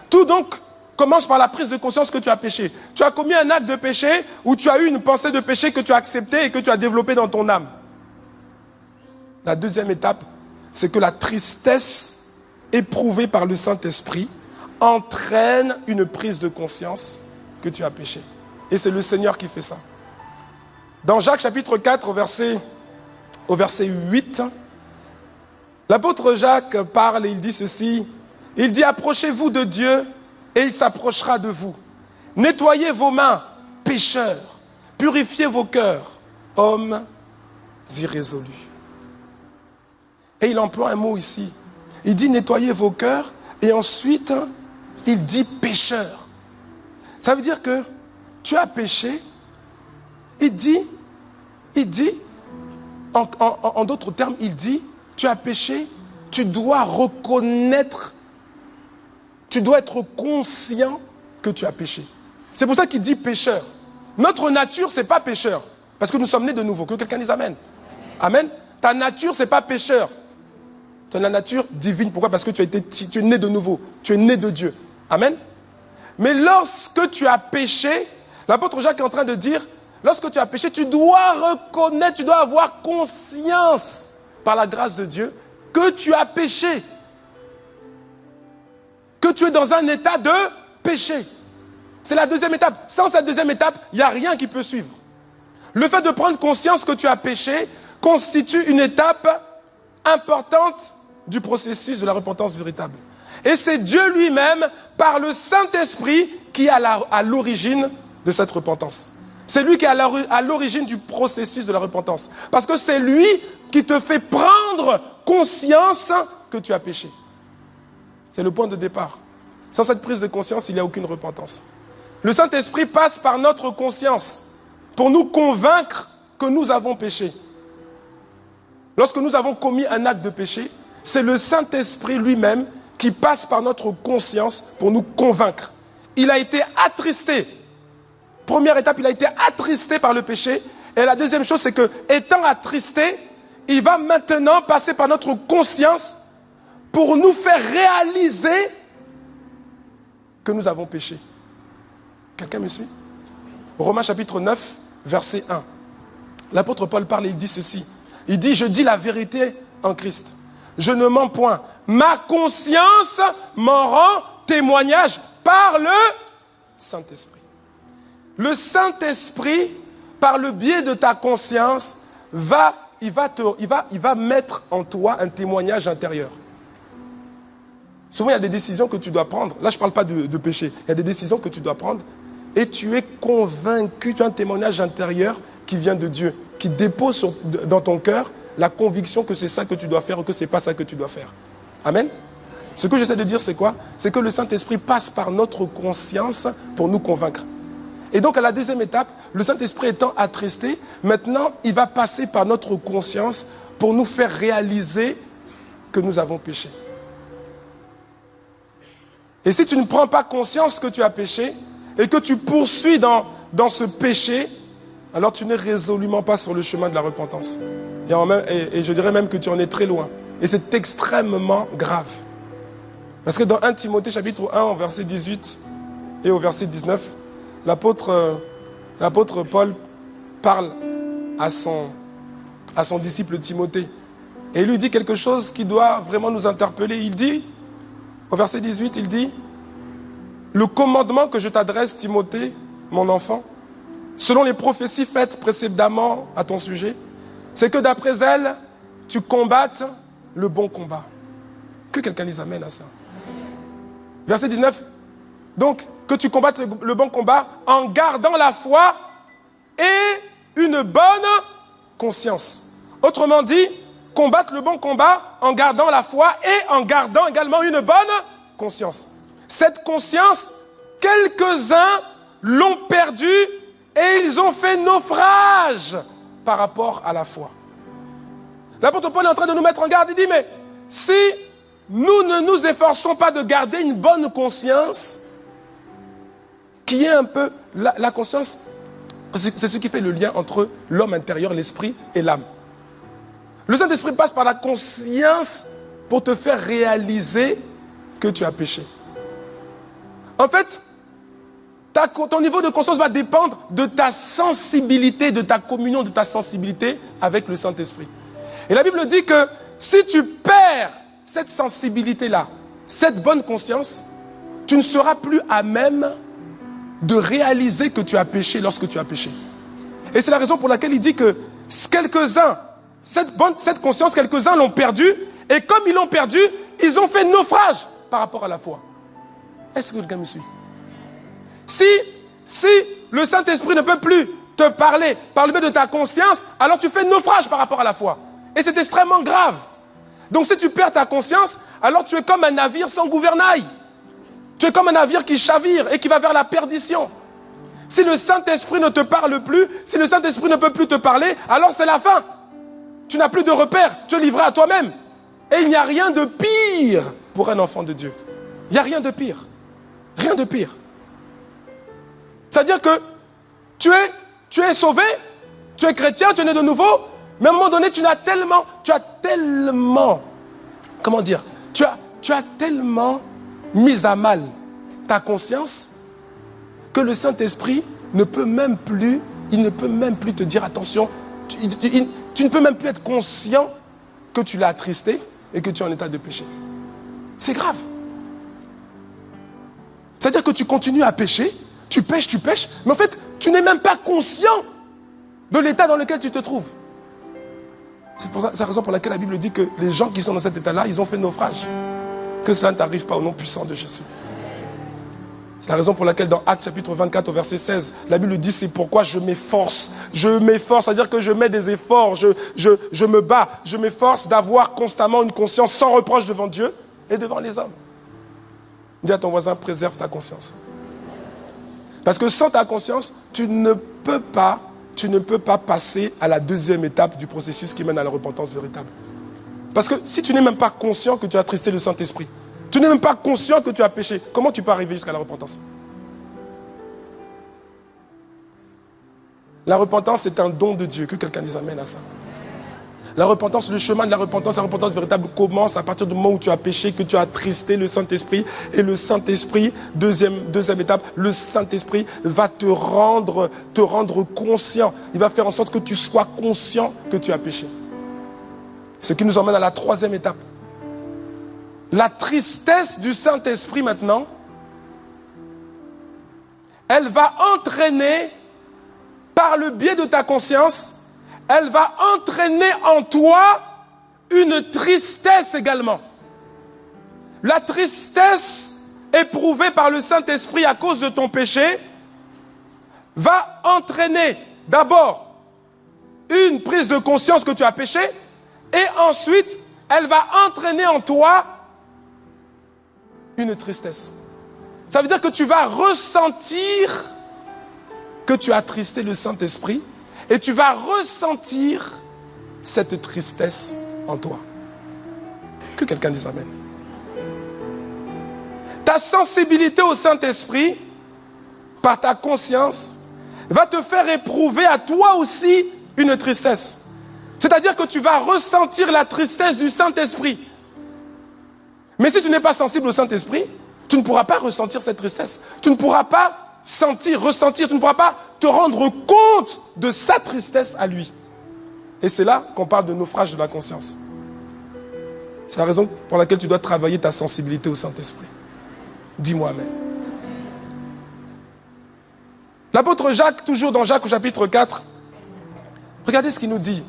Tout donc commence par la prise de conscience que tu as péché. Tu as commis un acte de péché ou tu as eu une pensée de péché que tu as acceptée et que tu as développée dans ton âme. La deuxième étape, c'est que la tristesse éprouvée par le Saint-Esprit entraîne une prise de conscience que tu as péché. Et c'est le Seigneur qui fait ça. Dans Jacques chapitre 4, au verset 8, l'apôtre Jacques parle et il dit ceci. Il dit, approchez-vous de Dieu et il s'approchera de vous. Nettoyez vos mains, pécheurs. Purifiez vos cœurs, hommes irrésolus. Et il emploie un mot ici. Il dit, nettoyez vos cœurs et ensuite, il dit pécheur. Ça veut dire que tu as péché. Il dit, en d'autres termes, il dit, tu as péché, tu dois reconnaître, tu dois être conscient que tu as péché. C'est pour ça qu'il dit pécheur. Notre nature, ce n'est pas pécheur. Parce que nous sommes nés de nouveau. Que quelqu'un dise Amen. Amen. Ta nature, ce n'est pas pécheur. Tu as la nature divine. Pourquoi? Parce que tu es né de nouveau. Tu es né de Dieu. Amen. Mais lorsque tu as péché, l'apôtre Jacques est en train de dire, lorsque tu as péché, tu dois reconnaître, tu dois avoir conscience, par la grâce de Dieu, que tu as péché. Que tu es dans un état de péché. C'est la deuxième étape. Sans cette deuxième étape, il n'y a rien qui peut suivre. Le fait de prendre conscience que tu as péché constitue une étape importante du processus de la repentance véritable. Et c'est Dieu lui-même, par le Saint-Esprit, qui est à l'origine de cette repentance. C'est lui qui est à l'origine du processus de la repentance. Parce que c'est lui qui te fait prendre conscience que tu as péché. C'est le point de départ. Sans cette prise de conscience, il n'y a aucune repentance. Le Saint-Esprit passe par notre conscience pour nous convaincre que nous avons péché. Lorsque nous avons commis un acte de péché, c'est le Saint-Esprit lui-même qui passe par notre conscience pour nous convaincre. Il a été attristé. Première étape, il a été attristé par le péché. Et la deuxième chose, c'est que, étant attristé, il va maintenant passer par notre conscience pour nous faire réaliser que nous avons péché. Quelqu'un me suit? Romains chapitre 9, verset 1. L'apôtre Paul parle et il dit ceci. Il dit, je dis la vérité en Christ. Je ne mens point. Ma conscience m'en rend témoignage par le Saint-Esprit. Le Saint-Esprit, par le biais de ta conscience, il va mettre en toi un témoignage intérieur. Souvent, il y a des décisions que tu dois prendre. Là, je ne parle pas de péché. Il y a des décisions que tu dois prendre. Et tu es convaincu, tu as un témoignage intérieur qui vient de Dieu, qui dépose dans ton cœur la conviction que c'est ça que tu dois faire ou que ce n'est pas ça que tu dois faire. Amen. Ce que j'essaie de dire, c'est quoi? C'est que le Saint-Esprit passe par notre conscience pour nous convaincre. Et donc, à la deuxième étape, le Saint-Esprit étant attristé, maintenant, il va passer par notre conscience pour nous faire réaliser que nous avons péché. Et si tu ne prends pas conscience que tu as péché et que tu poursuis dans ce péché, alors tu n'es résolument pas sur le chemin de la repentance. Et je dirais même que tu en es très loin. Et c'est extrêmement grave. Parce que dans 1 Timothée chapitre 1, au verset 18 et au verset 19, l'apôtre Paul parle à son disciple Timothée. Et il lui dit quelque chose qui doit vraiment nous interpeller. Il dit, au verset 18, il dit, « Le commandement que je t'adresse, Timothée, mon enfant, selon les prophéties faites précédemment à ton sujet, c'est que d'après elles, tu combattes le bon combat. » Que quelqu'un les amène à ça. Verset 19. Donc, que tu combattes le bon combat en gardant la foi et une bonne conscience. Autrement dit, combattre le bon combat en gardant la foi et en gardant également une bonne conscience. Cette conscience, quelques-uns l'ont perdue et ils ont fait naufrage par rapport à la foi. L'apôtre Paul est en train de nous mettre en garde. Il dit, mais si nous ne nous efforçons pas de garder une bonne conscience, qui est un peu... La conscience, c'est ce qui fait le lien entre l'homme intérieur, l'esprit et l'âme. Le Saint-Esprit passe par la conscience pour te faire réaliser que tu as péché. En fait, ton niveau de conscience va dépendre de ta sensibilité, de ta communion, de ta sensibilité avec le Saint-Esprit. Et la Bible dit que si tu perds cette sensibilité-là, cette bonne conscience, tu ne seras plus à même de réaliser que tu as péché lorsque tu as péché. Et c'est la raison pour laquelle il dit que quelques-uns, cette conscience, quelques-uns l'ont perdue, et comme ils l'ont perdue, ils ont fait naufrage par rapport à la foi. Est-ce que quelqu'un me suit? Si le Saint-Esprit ne peut plus te parler par le biais de ta conscience, alors tu fais naufrage par rapport à la foi. Et c'est extrêmement grave. Donc si tu perds ta conscience, alors tu es comme un navire sans gouvernail. Tu es comme un navire qui chavire et qui va vers la perdition. Si le Saint-Esprit ne te parle plus, si le Saint-Esprit ne peut plus te parler, alors c'est la fin. Tu n'as plus de repères, tu es livré à toi-même. Et il n'y a rien de pire pour un enfant de Dieu. Il n'y a rien de pire. Rien de pire. C'est-à-dire que tu es sauvé, tu es chrétien, tu es né de nouveau, mais à un moment donné, tu as tellement, comment dire, tu as tellement mis à mal ta conscience que le Saint-Esprit ne peut même plus, te dire attention, tu ne peux même plus être conscient que tu l'as attristé et que tu es en état de péché. C'est grave. C'est-à-dire que tu continues à pécher, tu pêches, mais en fait, tu n'es même pas conscient de l'état dans lequel tu te trouves. C'est la raison pour laquelle la Bible dit que les gens qui sont dans cet état-là, ils ont fait naufrage. Que cela ne t'arrive pas au nom puissant de Jésus. C'est la raison pour laquelle dans Actes chapitre 24 au verset 16, la Bible dit c'est pourquoi je m'efforce. Je m'efforce, c'est-à-dire que je mets des efforts, je me bats, je m'efforce d'avoir constamment une conscience sans reproche devant Dieu et devant les hommes. Dis à ton voisin, préserve ta conscience. Parce que sans ta conscience, tu ne peux pas passer à la deuxième étape du processus qui mène à la repentance véritable. Parce que si tu n'es même pas conscient que tu as attristé le Saint-Esprit, Tu n'es même pas conscient que tu as péché. Comment tu peux arriver jusqu'à la repentance? La repentance est un don de Dieu. Que quelqu'un dise amen à ça. La repentance, le chemin de la repentance véritable commence à partir du moment où tu as péché, que tu as attristé le Saint-Esprit. Et le Saint-Esprit, deuxième étape, le Saint-Esprit va te rendre conscient. Il va faire en sorte que tu sois conscient que tu as péché. Ce qui nous emmène à la troisième étape. La tristesse du Saint-Esprit maintenant, elle va entraîner, par le biais de ta conscience, elle va entraîner en toi une tristesse également. La tristesse éprouvée par le Saint-Esprit à cause de ton péché va entraîner d'abord une prise de conscience que tu as péché et ensuite elle va entraîner en toi une tristesse. Ça veut dire que tu vas ressentir que tu as attristé le Saint-Esprit et tu vas ressentir cette tristesse en toi. Que quelqu'un dise amen. Ta sensibilité au Saint-Esprit, par ta conscience, va te faire éprouver à toi aussi une tristesse. C'est-à-dire que tu vas ressentir la tristesse du Saint-Esprit. Mais si tu n'es pas sensible au Saint-Esprit, tu ne pourras pas ressentir cette tristesse. Tu ne pourras pas ressentir, tu ne pourras pas te rendre compte de sa tristesse à lui. Et c'est là qu'on parle de naufrage de la conscience. C'est la raison pour laquelle tu dois travailler ta sensibilité au Saint-Esprit. Dis-moi amen. L'apôtre Jacques, toujours dans Jacques au chapitre 4, regardez ce qu'il nous dit.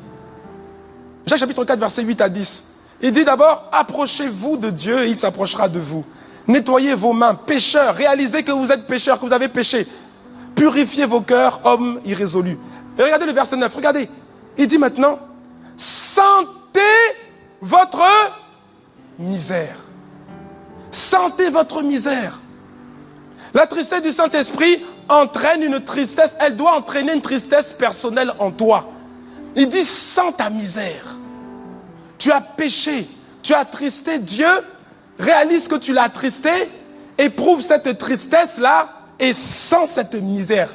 Jacques chapitre 4, versets 8 à 10. Il dit d'abord, approchez-vous de Dieu et il s'approchera de vous. Nettoyez vos mains, pécheurs, réalisez que vous êtes pécheurs, que vous avez péché. Purifiez vos cœurs, hommes irrésolus. Et regardez le verset 9, regardez. Il dit maintenant, sentez votre misère. Sentez votre misère. La tristesse du Saint-Esprit entraîne une tristesse, elle doit entraîner une tristesse personnelle en toi. Il dit, sens ta misère. Tu as péché, tu as attristé Dieu, réalise que tu l'as attristé, éprouve cette tristesse-là et sens cette misère.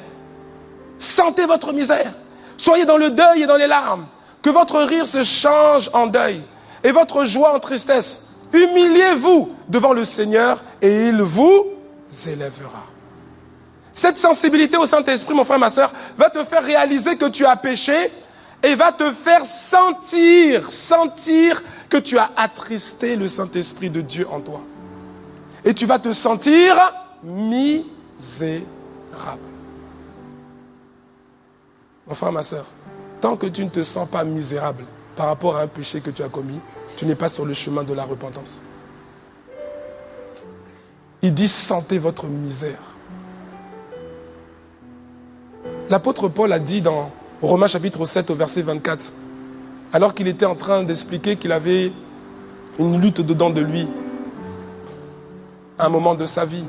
Sentez votre misère. Soyez dans le deuil et dans les larmes. Que votre rire se change en deuil et votre joie en tristesse. Humiliez-vous devant le Seigneur et il vous élèvera. Cette sensibilité au Saint-Esprit, mon frère, ma soeur, va te faire réaliser que tu as péché et va te faire sentir que tu as attristé le Saint-Esprit de Dieu en toi. Et tu vas te sentir misérable. Mon frère, ma soeur, tant que tu ne te sens pas misérable par rapport à un péché que tu as commis, tu n'es pas sur le chemin de la repentance. Il dit, sentez votre misère. L'apôtre Paul a dit dans Romains chapitre 7 au verset 24, alors qu'il était en train d'expliquer qu'il avait une lutte dedans de lui, à un moment de sa vie,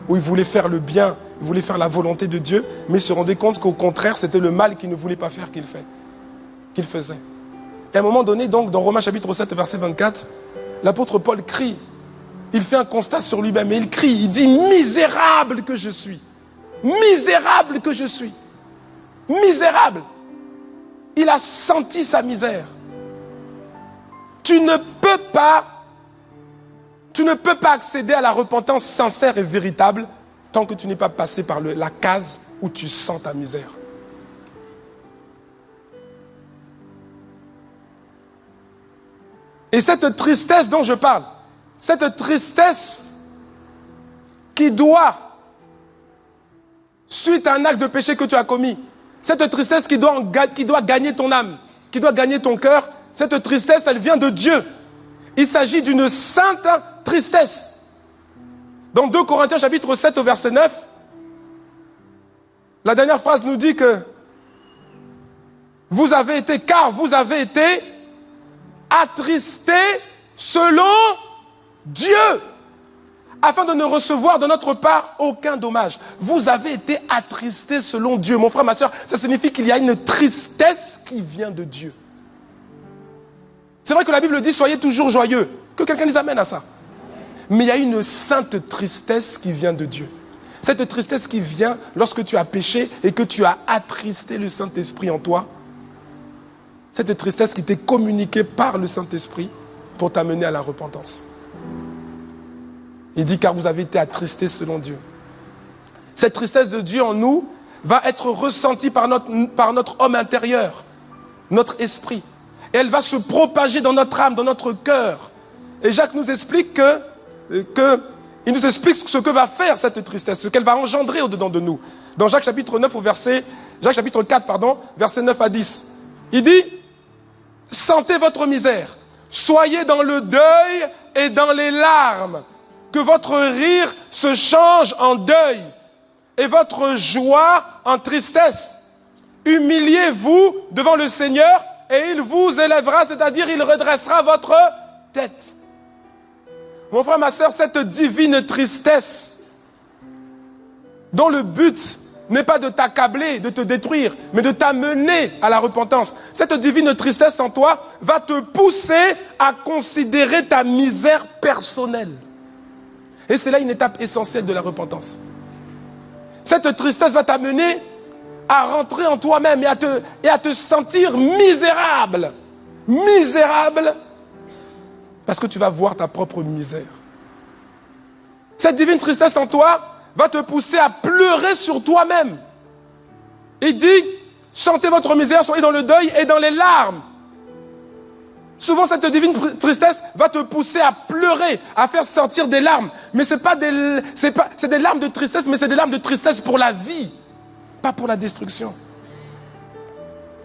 où il voulait faire le bien, il voulait faire la volonté de Dieu, mais il se rendait compte qu'au contraire, c'était le mal qu'il ne voulait pas faire qu'il faisait. Et à un moment donné, donc, dans Romains chapitre 7, verset 24, l'apôtre Paul crie. Il fait un constat sur lui-même et il crie, il dit, misérable que je suis. Misérable que je suis. Misérable. Il a senti sa misère. Tu ne peux pas accéder à la repentance sincère et véritable tant que tu n'es pas passé par la case où tu sens ta misère. Et cette tristesse dont je parle, cette tristesse qui doit, suite à un acte de péché que tu as commis, cette tristesse qui doit gagner ton âme, qui doit gagner ton cœur, cette tristesse, elle vient de Dieu. Il s'agit d'une sainte tristesse. Dans 2 Corinthiens chapitre 7 au verset 9, la dernière phrase nous dit que vous avez été attristés selon Dieu, afin de ne recevoir de notre part aucun dommage. Vous avez été attristés selon Dieu. Mon frère, ma soeur, ça signifie qu'il y a une tristesse qui vient de Dieu. C'est vrai que la Bible dit, soyez toujours joyeux. Que quelqu'un dise amen à ça. Mais il y a une sainte tristesse qui vient de Dieu. Cette tristesse qui vient lorsque tu as péché et que tu as attristé le Saint-Esprit en toi. Cette tristesse qui t'est communiquée par le Saint-Esprit pour t'amener à la repentance. Il dit car vous avez été attristés selon Dieu. Cette tristesse de Dieu en nous va être ressentie par notre homme intérieur, notre esprit. Et elle va se propager dans notre âme, dans notre cœur. Et Jacques nous explique il nous explique ce que va faire cette tristesse, ce qu'elle va engendrer au-dedans de nous. Dans Jacques chapitre 4, verset 9 à 10. Il dit, sentez votre misère, soyez dans le deuil et dans les larmes, que votre rire se change en deuil et votre joie en tristesse. Humiliez-vous devant le Seigneur et il vous élèvera, c'est-à-dire il redressera votre tête. Mon frère, ma soeur, cette divine tristesse, dont le but n'est pas de t'accabler, de te détruire, mais de t'amener à la repentance. Cette divine tristesse en toi va te pousser à considérer ta misère personnelle. Et c'est là une étape essentielle de la repentance. Cette tristesse va t'amener à rentrer en toi-même et à te sentir misérable. Misérable. Parce que tu vas voir ta propre misère. Cette divine tristesse en toi va te pousser à pleurer sur toi-même. Il dit, sentez votre misère, soyez dans le deuil et dans les larmes. Souvent, cette divine tristesse va te pousser à pleurer, à faire sortir des larmes. Mais c'est des larmes de tristesse, mais c'est des larmes de tristesse pour la vie, pas pour la destruction.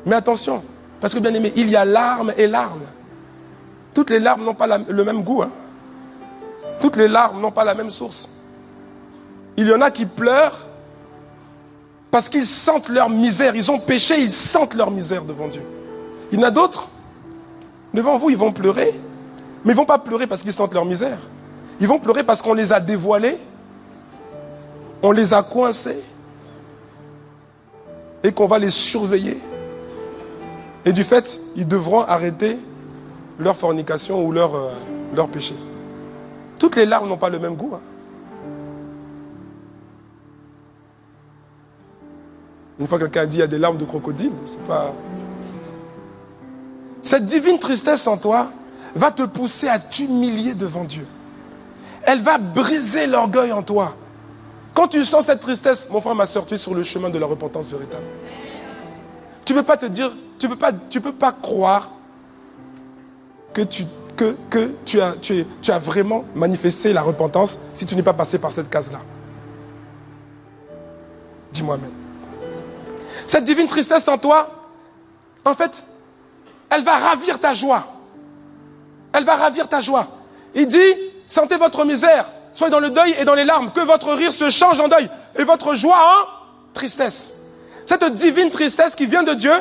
Mais attention, parce que bien aimé, il y a larmes et larmes. Toutes les larmes n'ont pas le même goût. Hein. Toutes les larmes n'ont pas la même source. Il y en a qui pleurent parce qu'ils sentent leur misère. Ils ont péché, ils sentent leur misère devant Dieu. Il y en a d'autres, devant vous, ils vont pleurer. Mais ils ne vont pas pleurer parce qu'ils sentent leur misère. Ils vont pleurer parce qu'on les a dévoilés. On les a coincés. Et qu'on va les surveiller. Et du fait, ils devront arrêter leur fornication ou leur péché. Toutes les larmes n'ont pas le même goût. Hein. Une fois quelqu'un a dit il y a des larmes de crocodile, c'est pas... Cette divine tristesse en toi va te pousser à t'humilier devant Dieu. Elle va briser l'orgueil en toi. Quand tu sens cette tristesse, mon frère, ma soeur, tu es sur le chemin de la repentance véritable. Tu ne peux pas te dire, tu peux pas croire que tu as vraiment manifesté la repentance si tu n'es pas passé par cette case-là. Dis-moi même. Cette divine tristesse en toi, en fait, elle va ravir ta joie. Elle va ravir ta joie. Il dit, sentez votre misère, soyez dans le deuil et dans les larmes, que votre rire se change en deuil et votre joie en tristesse. Cette divine tristesse qui vient de Dieu,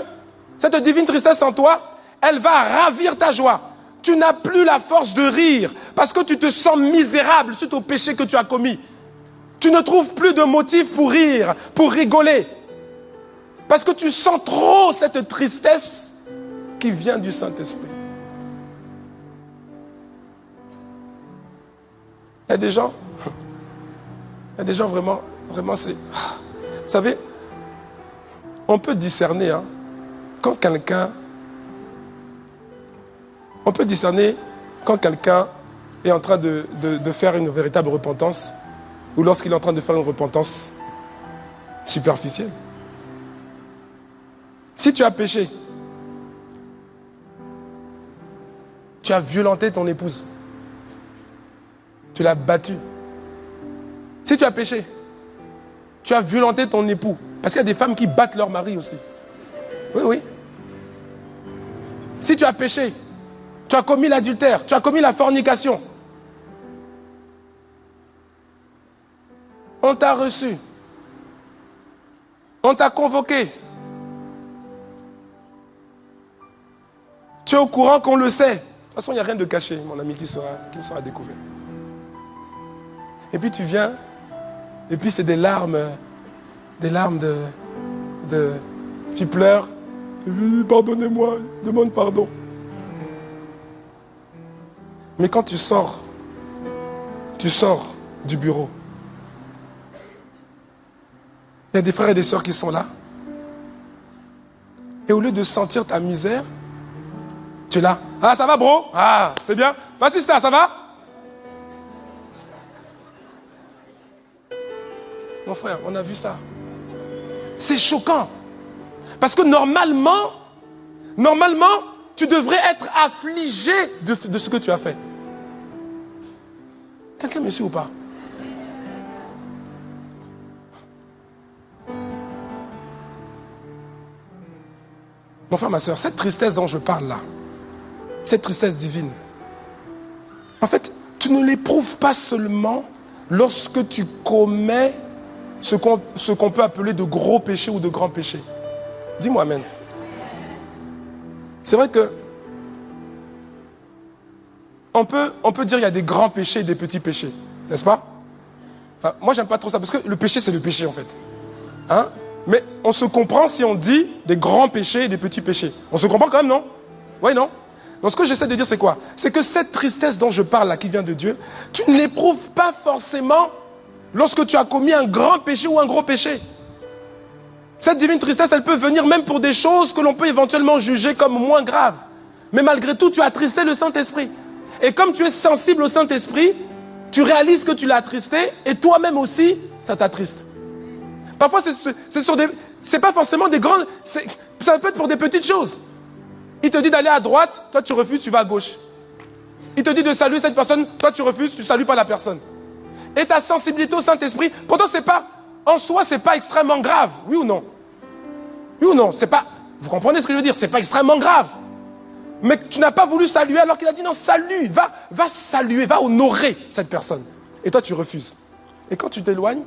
cette divine tristesse en toi, elle va ravir ta joie. Tu n'as plus la force de rire parce que tu te sens misérable suite au péché que tu as commis. Tu ne trouves plus de motif pour rire, pour rigoler. Parce que tu sens trop cette tristesse qui vient du Saint-Esprit. Il y a des gens vraiment c'est... Vous savez, on peut discerner, hein, quand quelqu'un... On peut discerner quand quelqu'un est en train de faire une véritable repentance ou lorsqu'il est en train de faire une repentance superficielle. Si tu as péché, tu as violenté ton épouse, tu l'as battue. Si tu as péché, tu as violenté ton époux. Parce qu'il y a des femmes qui battent leur mari aussi. Oui, oui. Si tu as péché, tu as commis l'adultère, tu as commis la fornication. On t'a reçu. On t'a convoqué. Tu es au courant qu'on le sait. De toute façon, il n'y a rien de caché, mon ami, qui sera découvert. Et puis tu viens, et puis c'est des larmes de tu pleures. Pardonnez-moi, demande pardon. Mais quand tu sors Tu sors du bureau. Il y a des frères et des sœurs qui sont là. Et au lieu de sentir ta misère, tu es là. Ah, ça va, bro? Ah, c'est bien. Vas-y, ça va? Mon frère, on a vu ça. C'est choquant. Parce que normalement, tu devrais être affligé de ce que tu as fait. Quelqu'un me suit ou pas? Mon frère, ma soeur, cette tristesse dont je parle là, cette tristesse divine, en fait, tu ne l'éprouves pas seulement lorsque tu commets ce qu'on peut appeler de gros péchés ou de grands péchés. Dis-moi amen. C'est vrai que on peut dire qu'il y a des grands péchés et des petits péchés, n'est-ce pas? Enfin, moi, j'aime pas trop ça, parce que le péché, c'est le péché, en fait. Hein? Mais on se comprend si on dit des grands péchés et des petits péchés. On se comprend quand même, non? Oui, non? Donc, ce que j'essaie de dire, c'est quoi? C'est que cette tristesse dont je parle là, qui vient de Dieu, tu ne l'éprouves pas forcément lorsque tu as commis un grand péché ou un gros péché. Cette divine tristesse, elle peut venir même pour des choses que l'on peut éventuellement juger comme moins graves. Mais malgré tout, tu as attristé le Saint-Esprit. Et comme tu es sensible au Saint-Esprit, tu réalises que tu l'as attristé et toi-même aussi, ça t'attriste. Parfois, c'est pas forcément des grandes... Ça peut être pour des petites choses. Il te dit d'aller à droite, toi tu refuses, tu vas à gauche. Il te dit de saluer cette personne, toi tu refuses, tu ne salues pas la personne. Et ta sensibilité au Saint-Esprit, pourtant c'est pas... En soi, c'est pas extrêmement grave, oui ou non? Oui ou non? C'est pas... Vous comprenez ce que je veux dire? C'est pas extrêmement grave. Mais tu n'as pas voulu saluer alors qu'il a dit non, salue, va saluer, va honorer cette personne. Et toi, tu refuses. Et quand tu t'éloignes,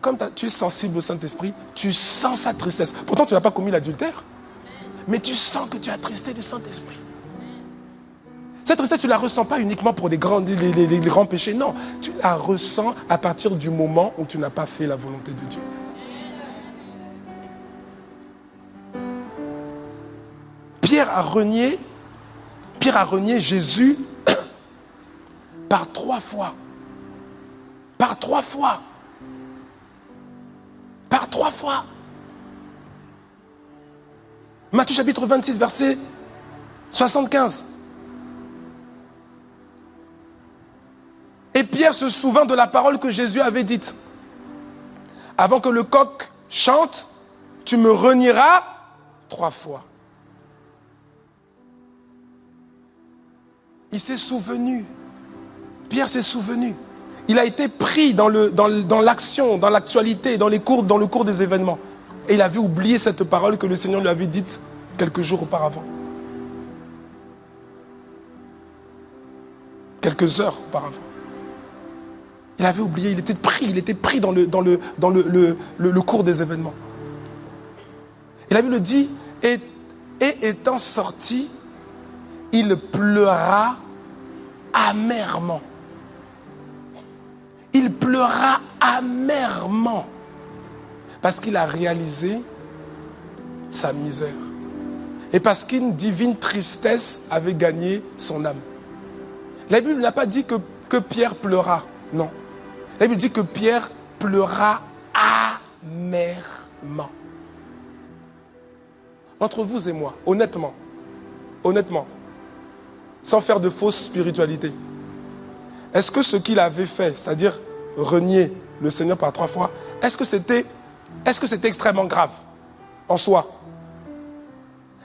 comme tu es sensible au Saint-Esprit, tu sens sa tristesse. Pourtant, tu n'as pas commis l'adultère, mais tu sens que tu es attristé du Saint-Esprit. Cette tristesse, tu ne la ressens pas uniquement pour les grands péchés, non. Tu la ressens à partir du moment où tu n'as pas fait la volonté de Dieu. Pierre a renié Jésus par 3 fois. Par 3 fois. Par 3 fois. Matthieu chapitre 26, verset 75. Et Pierre se souvint de la parole que Jésus avait dite. Avant que le coq chante, tu me renieras 3 fois. Il s'est souvenu. Pierre s'est souvenu. Il a été pris dans l'action, dans l'actualité, dans le cours des événements. Et il avait oublié cette parole que le Seigneur lui avait dite quelques jours auparavant. Quelques heures auparavant. Il avait oublié, il était pris dans le cours des événements. Et la Bible dit, et étant sorti, il pleura amèrement. Il pleura amèrement. Parce qu'il a réalisé sa misère. Et parce qu'une divine tristesse avait gagné son âme. La Bible n'a pas dit que Pierre pleura. Non. La Bible dit que Pierre pleura amèrement. Entre vous et moi, honnêtement, sans faire de fausse spiritualité, est-ce que ce qu'il avait fait, c'est-à-dire renier le Seigneur par 3 fois, est-ce que c'était extrêmement grave en soi?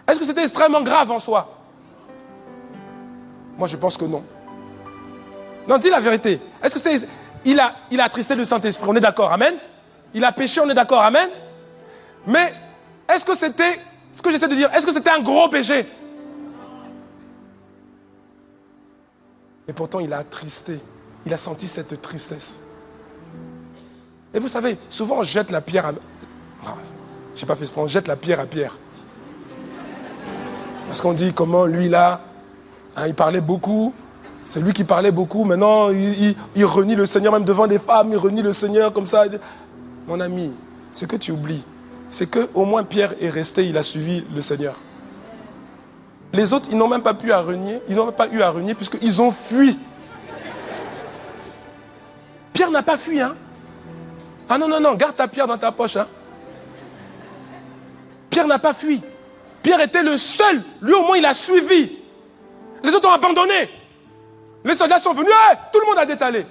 Est-ce que c'était extrêmement grave en soi? Moi, je pense que non. Non, dis la vérité. Est-ce que il a attristé le Saint-Esprit, on est d'accord, amen? Il a péché, on est d'accord, amen? Mais est-ce que c'était, ce que j'essaie de dire, est-ce que c'était un gros péché? Et pourtant, il a attristé. Il a senti cette tristesse. Et vous savez, souvent on jette la pierre à... Je n'ai pas fait ce point, on jette la pierre à Pierre. Parce qu'on dit comment lui là, il parlait beaucoup. C'est lui qui parlait beaucoup. Maintenant, il renie le Seigneur même devant des femmes. Il renie le Seigneur comme ça. Mon ami, ce que tu oublies, c'est qu'au moins Pierre est resté, il a suivi le Seigneur. Les autres, ils n'ont même pas pu à renier. Ils n'ont même pas eu à renier puisqu'ils ont fui. Pierre n'a pas fui, hein. Ah non, non, non, garde ta pierre dans ta poche, hein. Pierre n'a pas fui. Pierre était le seul. Lui, au moins, il a suivi. Les autres ont abandonné. Les soldats sont venus, hey, tout le monde a détalé.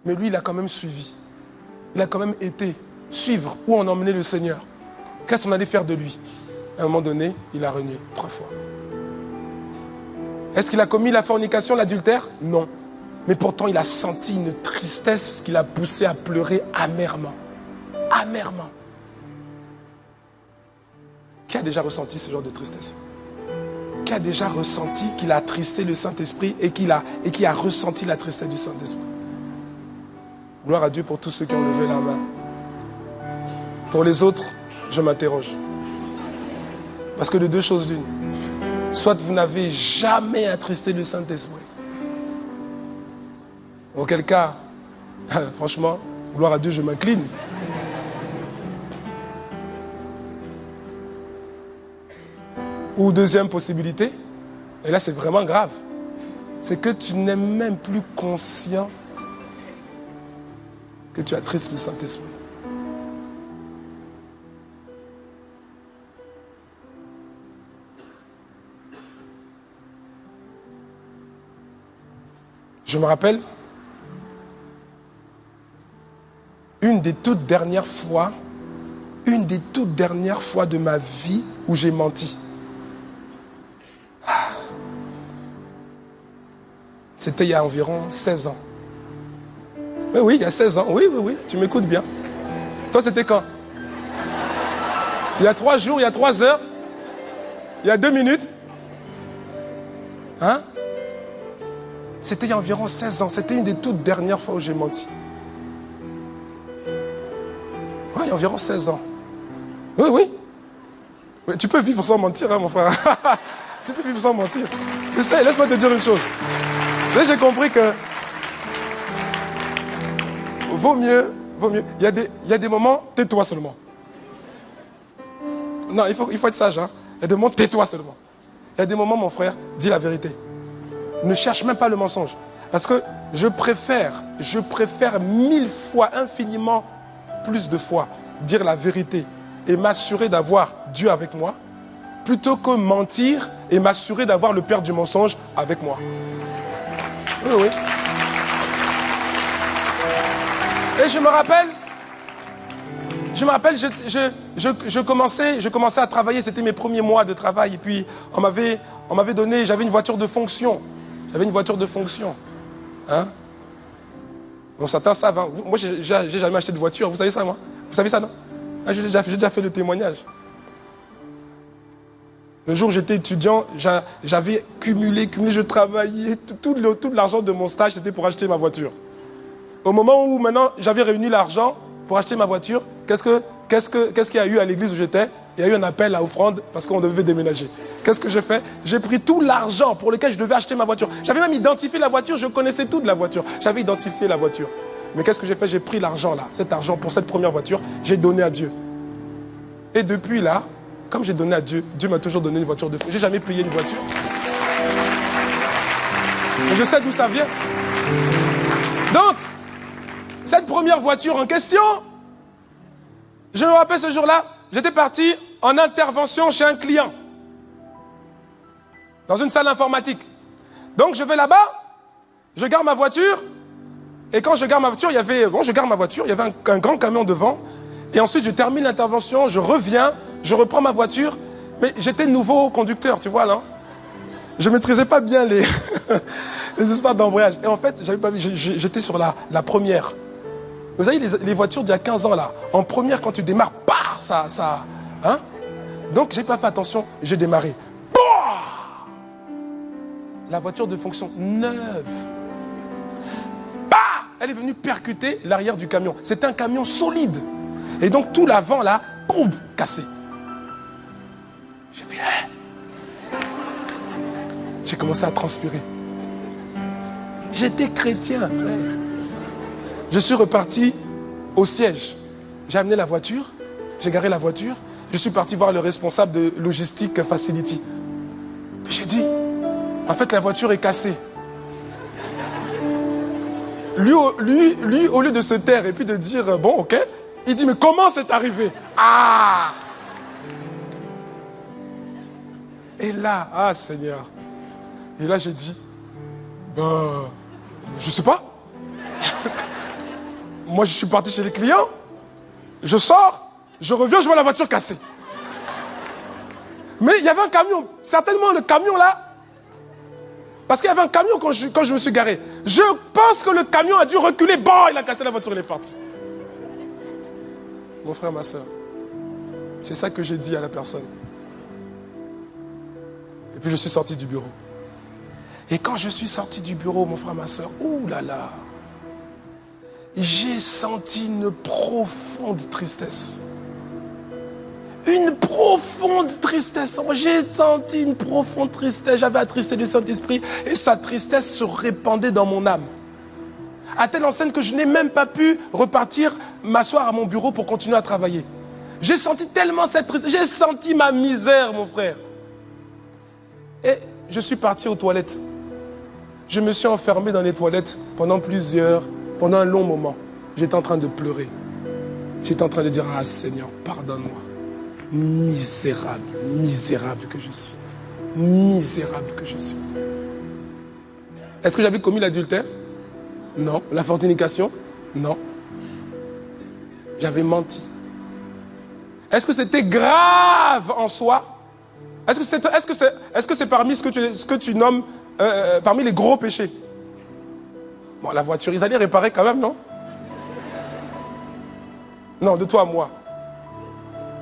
Mais lui, il a quand même suivi. Il a quand même été suivre où on emmenait le Seigneur. Qu'est-ce qu'on allait faire de lui? À un moment donné, il a renié 3 fois. Est-ce qu'il a commis la fornication, l'adultère? Non. Mais pourtant, il a senti une tristesse qui l'a poussé à pleurer amèrement. Amèrement. Qui a déjà ressenti ce genre de tristesse? Qui a déjà ressenti qu'il a attristé le Saint-Esprit et qui a ressenti la tristesse du Saint-Esprit? Gloire à Dieu pour tous ceux qui ont levé la main. Pour les autres, je m'interroge. Parce que de 2 choses l'une. Soit vous n'avez jamais attristé le Saint-Esprit. Auquel cas, franchement, gloire à Dieu, je m'incline. Ou deuxième possibilité, et là c'est vraiment grave, c'est que tu n'es même plus conscient que tu attristes le Saint-Esprit. Je me rappelle, une des toutes dernières fois de ma vie où j'ai menti. C'était il y a environ 16 ans. Oui, il y a 16 ans. Oui, tu m'écoutes bien. Toi, c'était quand? Il y a 3 jours, il y a 3 heures, il y a 2 minutes. Hein? C'était il y a environ 16 ans. C'était une des toutes dernières fois où j'ai menti. Oui, il y a environ 16 ans. Oui. Mais tu peux vivre sans mentir, hein, mon frère. Tu peux vivre sans mentir. Tu sais, laisse-moi te dire une chose. Là, j'ai compris que vaut mieux. Il y a des moments, tais-toi seulement. Non, il faut être sage. Hein. Il y a des moments, tais-toi seulement. Il y a des moments, mon frère, dis la vérité. Ne cherche même pas le mensonge. Parce que je préfère 1000 fois, infiniment plus de fois, dire la vérité et m'assurer d'avoir Dieu avec moi, plutôt que mentir et m'assurer d'avoir le père du mensonge avec moi. Oui. Et je me rappelle, je commençais à travailler, c'était mes premiers mois de travail. Et puis, on m'avait donné, j'avais une voiture de fonction. Hein? Bon, certains savent. Hein. Moi, j'ai jamais acheté de voiture. Vous savez ça, moi? Vous savez ça, non? Ah, j'ai déjà fait le témoignage. Le jour où j'étais étudiant, j'avais cumulé, je travaillais. Tout l'argent de mon stage, c'était pour acheter ma voiture. Au moment où maintenant j'avais réuni l'argent pour acheter ma voiture, qu'est-ce qu'il y a eu à l'église où j'étais? Il y a eu un appel à offrande parce qu'on devait déménager. Qu'est-ce que j'ai fait? J'ai pris tout l'argent pour lequel je devais acheter ma voiture. J'avais même identifié la voiture, je connaissais tout de la voiture. J'avais identifié la voiture. Mais qu'est-ce que j'ai fait? J'ai pris l'argent là, cet argent pour cette première voiture, j'ai donné à Dieu. Et depuis là, comme j'ai donné à Dieu, Dieu m'a toujours donné une voiture de feu. J'ai jamais payé une voiture. Et je sais d'où ça vient. Donc, cette première voiture en question, je me rappelle ce jour-là, j'étais parti en intervention chez un client. Dans une salle informatique. Donc je vais là-bas, je gare ma voiture. Et quand je gare ma voiture, il y avait un grand camion devant. Et ensuite, je termine l'intervention, je reviens, je reprends ma voiture. Mais j'étais nouveau conducteur, tu vois, là. Je ne maîtrisais pas bien les histoires d'embrayage. Et en fait, j'étais sur la première. Vous savez, les voitures d'il y a 15 ans, là, en première, quand tu démarres, ça, hein? Donc, je n'ai pas fait attention, j'ai démarré. La voiture de fonction neuve. Elle est venue percuter l'arrière du camion. C'est un camion solide. Et donc, tout l'avant, là, boum, cassé. J'ai fait, J'ai commencé à transpirer. J'étais chrétien, frère. Je suis reparti au siège. J'ai amené la voiture, j'ai garé la voiture. Je suis parti voir le responsable de Logistique Facility. J'ai dit, En fait, la voiture est cassée. Lui, au lieu de se taire et puis de dire, bon, ok, il dit, mais comment c'est arrivé? Ah! Et là, ah Seigneur. Et là, j'ai dit, je sais pas. Moi, je suis parti chez les clients. Je sors, je reviens, je vois la voiture cassée. Mais il y avait un camion. Certainement, le camion là, parce qu'il y avait un camion quand je me suis garé. Je pense que le camion a dû reculer. Bon, il a cassé la voiture, il est parti. Mon frère, ma soeur, c'est ça que j'ai dit à la personne. Et puis je suis sorti du bureau. Et quand je suis sorti du bureau, mon frère, ma soeur, ouh là là, j'ai senti une profonde tristesse. Une profonde tristesse. J'ai senti une profonde tristesse. J'avais attristé le Saint-Esprit et sa tristesse se répandait dans mon âme. À telle enseigne que je n'ai même pas pu repartir m'asseoir à mon bureau pour continuer à travailler. J'ai senti tellement cette tristesse. J'ai senti ma misère, mon frère. Et je suis parti aux toilettes. Je me suis enfermé dans les toilettes pendant un long moment. J'étais en train de pleurer. J'étais en train de dire, ah Seigneur, pardonne-moi. Misérable, misérable que je suis. Misérable que je suis. Est-ce que j'avais commis l'adultère? Non. La fornication? Non. J'avais menti. Est-ce que c'était grave en soi? Est-ce que c'est parmi ce que tu nommes parmi les gros péchés? Bon, la voiture, ils allaient réparer quand même, non? Non, de toi à moi.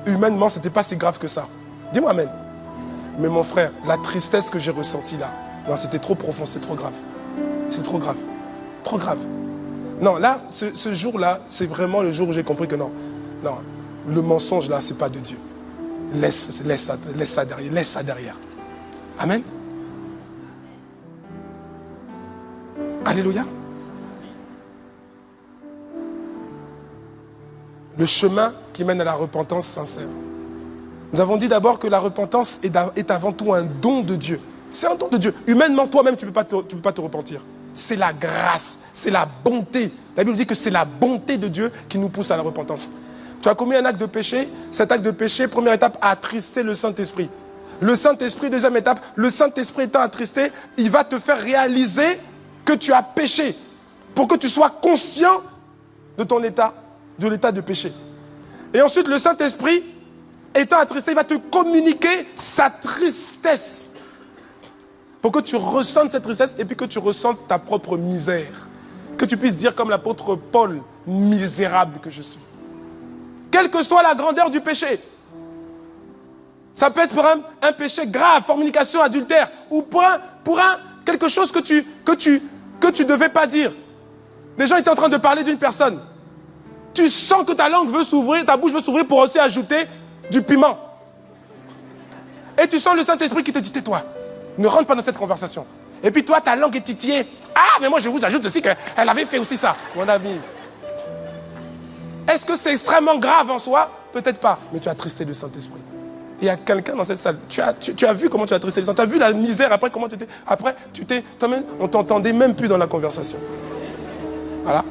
Humainement, ce n'était pas si grave que ça. Dis-moi amen. Mais mon frère, la tristesse que j'ai ressentie là, non, c'était trop profond, c'était trop grave. C'est trop grave. Trop grave. Non, là, ce jour-là, c'est vraiment le jour où j'ai compris que non, le mensonge là, c'est pas de Dieu. Laisse ça derrière. Amen. Alléluia. Le chemin qui mène à la repentance sincère. Nous avons dit d'abord que la repentance est avant tout un don de Dieu. C'est un don de Dieu. Humainement, toi-même, tu ne peux pas te repentir. C'est la grâce, c'est la bonté. La Bible dit que c'est la bonté de Dieu qui nous pousse à la repentance. Tu as commis un acte de péché. Cet acte de péché, première étape, a attristé le Saint-Esprit. Le Saint-Esprit, deuxième étape, le Saint-Esprit étant attristé, il va te faire réaliser que tu as péché. Pour que tu sois conscient de ton état, de l'état de péché. Et ensuite, le Saint-Esprit, étant attristé, il va te communiquer sa tristesse. Pour que tu ressentes cette tristesse et puis que tu ressentes ta propre misère. Que tu puisses dire comme l'apôtre Paul, misérable que je suis. Quelle que soit la grandeur du péché. Ça peut être pour un péché grave, fornication, adultère, ou pour quelque chose que tu ne devais pas dire. Les gens étaient en train de parler d'une personne. Tu sens que ta langue veut s'ouvrir, ta bouche veut s'ouvrir pour aussi ajouter du piment. Et tu sens le Saint-Esprit qui te dit, tais-toi, ne rentre pas dans cette conversation. Et puis toi, ta langue est titillée. Ah, mais moi je vous ajoute aussi qu'elle avait fait aussi ça, mon ami. Est-ce que c'est extrêmement grave en soi? Peut-être pas, mais tu as attristé le Saint-Esprit. Il y a quelqu'un dans cette salle, tu as vu comment tu as attristé le Saint-Esprit, tu as vu la misère, après comment tu t'es... Après, toi-même, on t'entendait même plus dans la conversation. Voilà.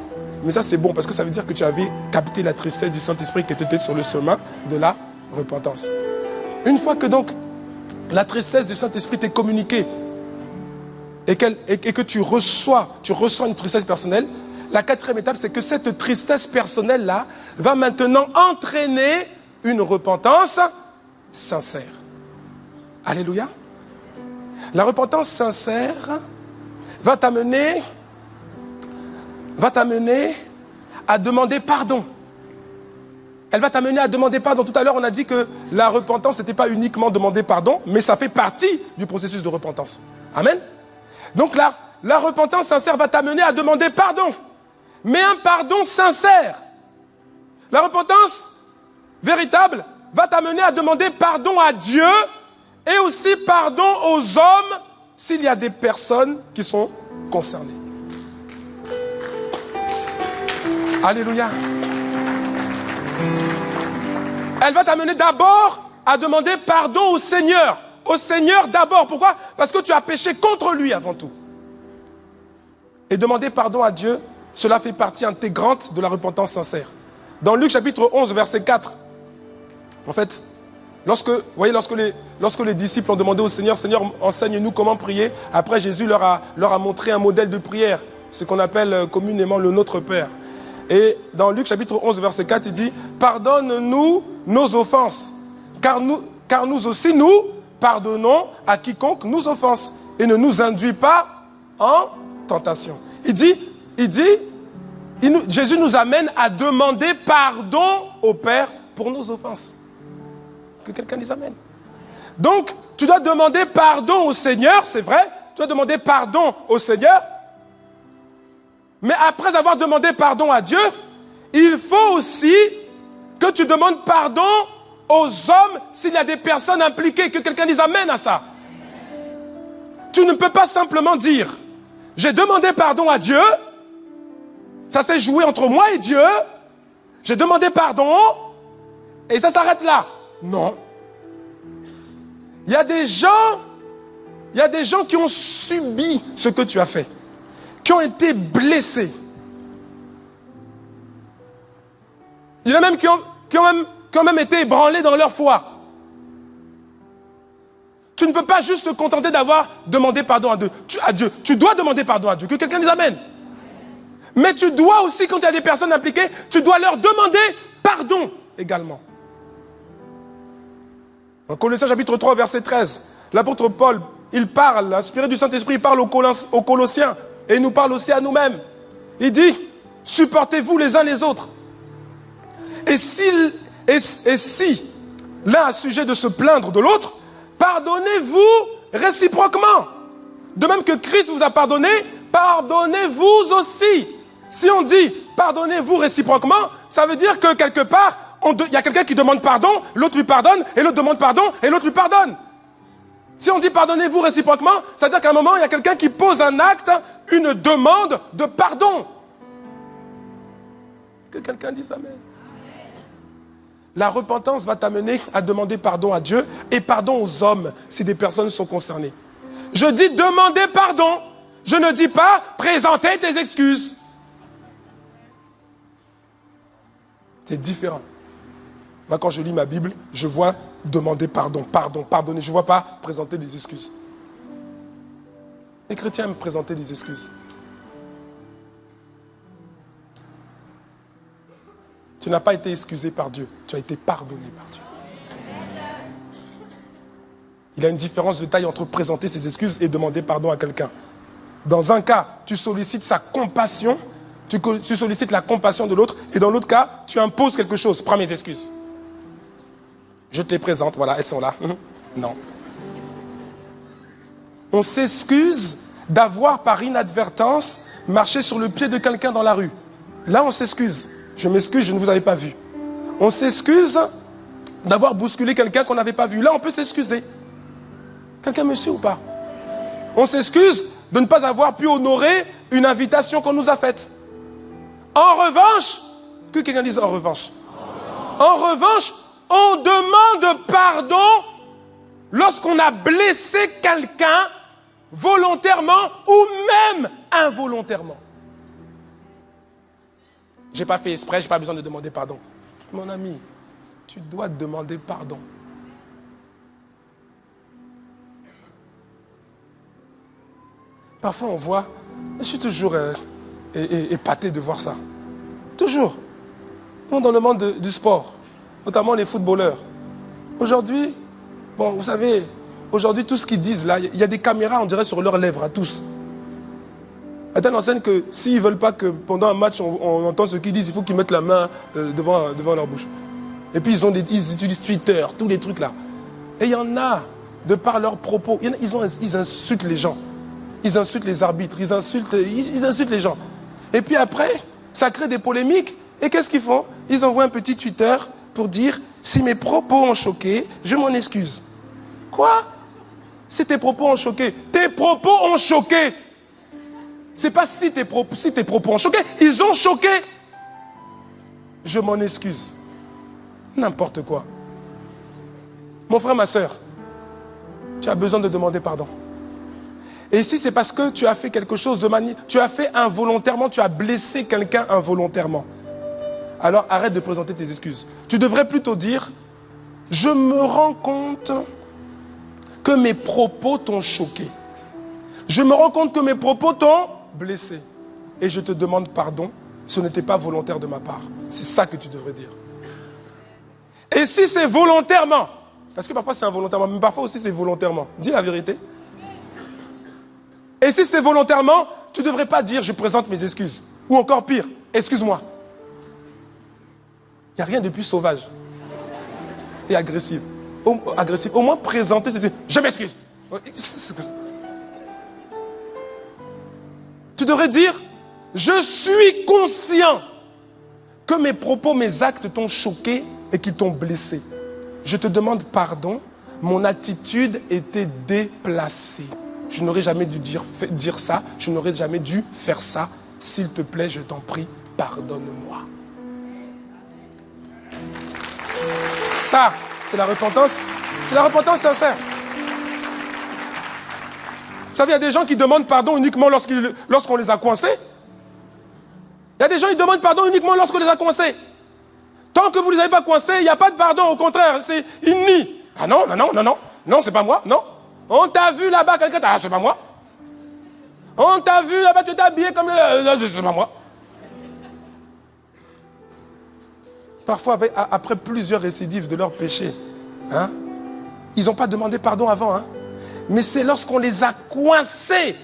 Mais ça c'est bon parce que ça veut dire que tu avais capté la tristesse du Saint-Esprit qui était sur le chemin de la repentance. Une fois que donc la tristesse du Saint-Esprit t'est communiquée et que tu ressens une tristesse personnelle, la quatrième étape c'est que cette tristesse personnelle-là va maintenant entraîner une repentance sincère. Alléluia. La repentance sincère va t'amener à demander pardon. Elle va t'amener à demander pardon. Tout à l'heure, on a dit que la repentance, ce n'était pas uniquement demander pardon, mais ça fait partie du processus de repentance. Amen. Donc là, la repentance sincère va t'amener à demander pardon. Mais un pardon sincère. La repentance véritable va t'amener à demander pardon à Dieu et aussi pardon aux hommes s'il y a des personnes qui sont concernées. Alléluia. Elle va t'amener d'abord à demander pardon au Seigneur au Seigneur d'abord. Pourquoi? Parce que tu as péché contre lui avant tout. Et demander pardon à Dieu, cela fait partie intégrante de la repentance sincère. Dans Luc chapitre 11, verset 4, en fait, lorsque les disciples ont demandé au Seigneur, Seigneur, enseigne-nous comment prier, après Jésus leur a montré un modèle de prière, ce qu'on appelle communément le Notre Père. Et dans Luc chapitre 11, verset 4, il dit, pardonne-nous nos offenses, car nous aussi, nous pardonnons à quiconque nous offense, et ne nous induis pas en tentation. Jésus nous amène à demander pardon au Père pour nos offenses. Que quelqu'un les amène. Donc, tu dois demander pardon au Seigneur, c'est vrai, tu dois demander pardon au Seigneur, mais après avoir demandé pardon à Dieu, il faut aussi que tu demandes pardon aux hommes s'il y a des personnes impliquées, que quelqu'un les amène à ça. Tu ne peux pas simplement dire, j'ai demandé pardon à Dieu, ça s'est joué entre moi et Dieu, j'ai demandé pardon, et ça s'arrête là. Non. Il y a des gens qui ont subi ce que tu as fait, qui ont été blessés. Il y en a même qui ont même été ébranlés dans leur foi. Tu ne peux pas juste te contenter d'avoir demandé pardon à Dieu. Tu dois demander pardon à Dieu, que quelqu'un les amène. Mais tu dois aussi, quand il y a des personnes impliquées, tu dois leur demander pardon également. En Colossiens chapitre 3, verset 13, l'apôtre Paul, il parle, inspiré du Saint-Esprit, il parle aux Colossiens, et il nous parle aussi à nous-mêmes. Il dit, supportez-vous les uns les autres. Et si l'un a sujet de se plaindre de l'autre, pardonnez-vous réciproquement. De même que Christ vous a pardonné, pardonnez-vous aussi. Si on dit pardonnez-vous réciproquement, ça veut dire que quelque part, il y a quelqu'un qui demande pardon, l'autre lui pardonne, et l'autre demande pardon, et l'autre lui pardonne. Si on dit pardonnez-vous réciproquement, ça veut dire qu'à un moment, il y a quelqu'un qui pose un acte, une demande de pardon. Que quelqu'un dise amen. La repentance va t'amener à demander pardon à Dieu et pardon aux hommes si des personnes sont concernées. Je dis demander pardon. Je ne dis pas présenter tes excuses. C'est différent. Moi, quand je lis ma Bible, je vois demander pardon, pardonner. Je ne vois pas présenter des excuses. Les chrétiens aiment présenter des excuses. Tu n'as pas été excusé par Dieu, tu as été pardonné par Dieu. Il y a une différence de taille entre présenter ses excuses et demander pardon à quelqu'un. Dans un cas, tu sollicites sa compassion, tu sollicites la compassion de l'autre, et dans l'autre cas, tu imposes quelque chose. Prends mes excuses. Je te les présente, voilà, elles sont là. Non. On s'excuse d'avoir par inadvertance marché sur le pied de quelqu'un dans la rue. Là, on s'excuse. Je m'excuse, je ne vous avais pas vu. On s'excuse d'avoir bousculé quelqu'un qu'on n'avait pas vu. Là, on peut s'excuser. Quelqu'un me suit ou pas? On s'excuse de ne pas avoir pu honorer une invitation qu'on nous a faite. En revanche, que quelqu'un dise en revanche. En revanche, on demande pardon lorsqu'on a blessé quelqu'un volontairement ou même involontairement. Je n'ai pas fait exprès, je n'ai pas besoin de demander pardon. Mon ami, tu dois demander pardon. Parfois on voit, je suis toujours épaté de voir ça. Toujours. Dans le monde du sport, notamment les footballeurs. Aujourd'hui, bon, vous savez, aujourd'hui tout ce qu'ils disent là, il y a des caméras, on dirait, sur leurs lèvres à tous. À telle enseigne que s'ils ne veulent pas que pendant un match, on entend ce qu'ils disent, il faut qu'ils mettent la main devant leur bouche. Et puis ils utilisent Twitter, tous les trucs là. Et il y en a, de par leurs propos, ils insultent les gens. Ils insultent les arbitres, ils insultent les gens. Et puis après, ça crée des polémiques. Et qu'est-ce qu'ils font? Ils envoient un petit Twitter pour dire, si mes propos ont choqué, je m'en excuse. Quoi? Si tes propos ont choqué. Tes propos ont choqué. C'est pas si tes propos ont choqué. Ils ont choqué. Je m'en excuse. N'importe quoi. Mon frère, ma soeur, tu as besoin de demander pardon. Et si c'est parce que tu as fait quelque chose de manière... Tu as fait involontairement, tu as blessé quelqu'un involontairement. Alors arrête de présenter tes excuses. Tu devrais plutôt dire, je me rends compte que mes propos t'ont choqué. Je me rends compte que mes propos t'ont blessé. Et je te demande pardon, ce n'était pas volontaire de ma part. C'est ça que tu devrais dire. Et si c'est volontairement, parce que parfois c'est involontairement, mais parfois aussi c'est volontairement. Dis la vérité. Et si c'est volontairement, tu ne devrais pas dire je présente mes excuses. Ou encore pire, excuse-moi. Il n'y a rien de plus sauvage et agressif. Au moins présenter ses excuses. Je m'excuse. Tu devrais dire je suis conscient que mes propos, mes actes t'ont choqué et qu'ils t'ont blessé. Je te demande pardon, mon attitude était déplacée. Je n'aurais jamais dû dire ça, je n'aurais jamais dû faire ça. S'il te plaît, je t'en prie, pardonne-moi. Ça, c'est la repentance. C'est la repentance sincère. Vous savez, il y a des gens qui demandent pardon uniquement lorsqu'on les a coincés. Il y a des gens qui demandent pardon uniquement lorsqu'on les a coincés. Tant que vous ne les avez pas coincés, il n'y a pas de pardon. Au contraire, ils nient. Ah non, non, non, non, non. Non, c'est pas moi, non. On t'a vu là-bas, quelqu'un t'a... Ah, c'est pas moi. On t'a vu là-bas, tu t'es habillé comme... c'est pas moi. Parfois, après plusieurs récidives de leur péché, hein, ils n'ont pas demandé pardon avant. Hein, mais c'est lorsqu'on les a coincés.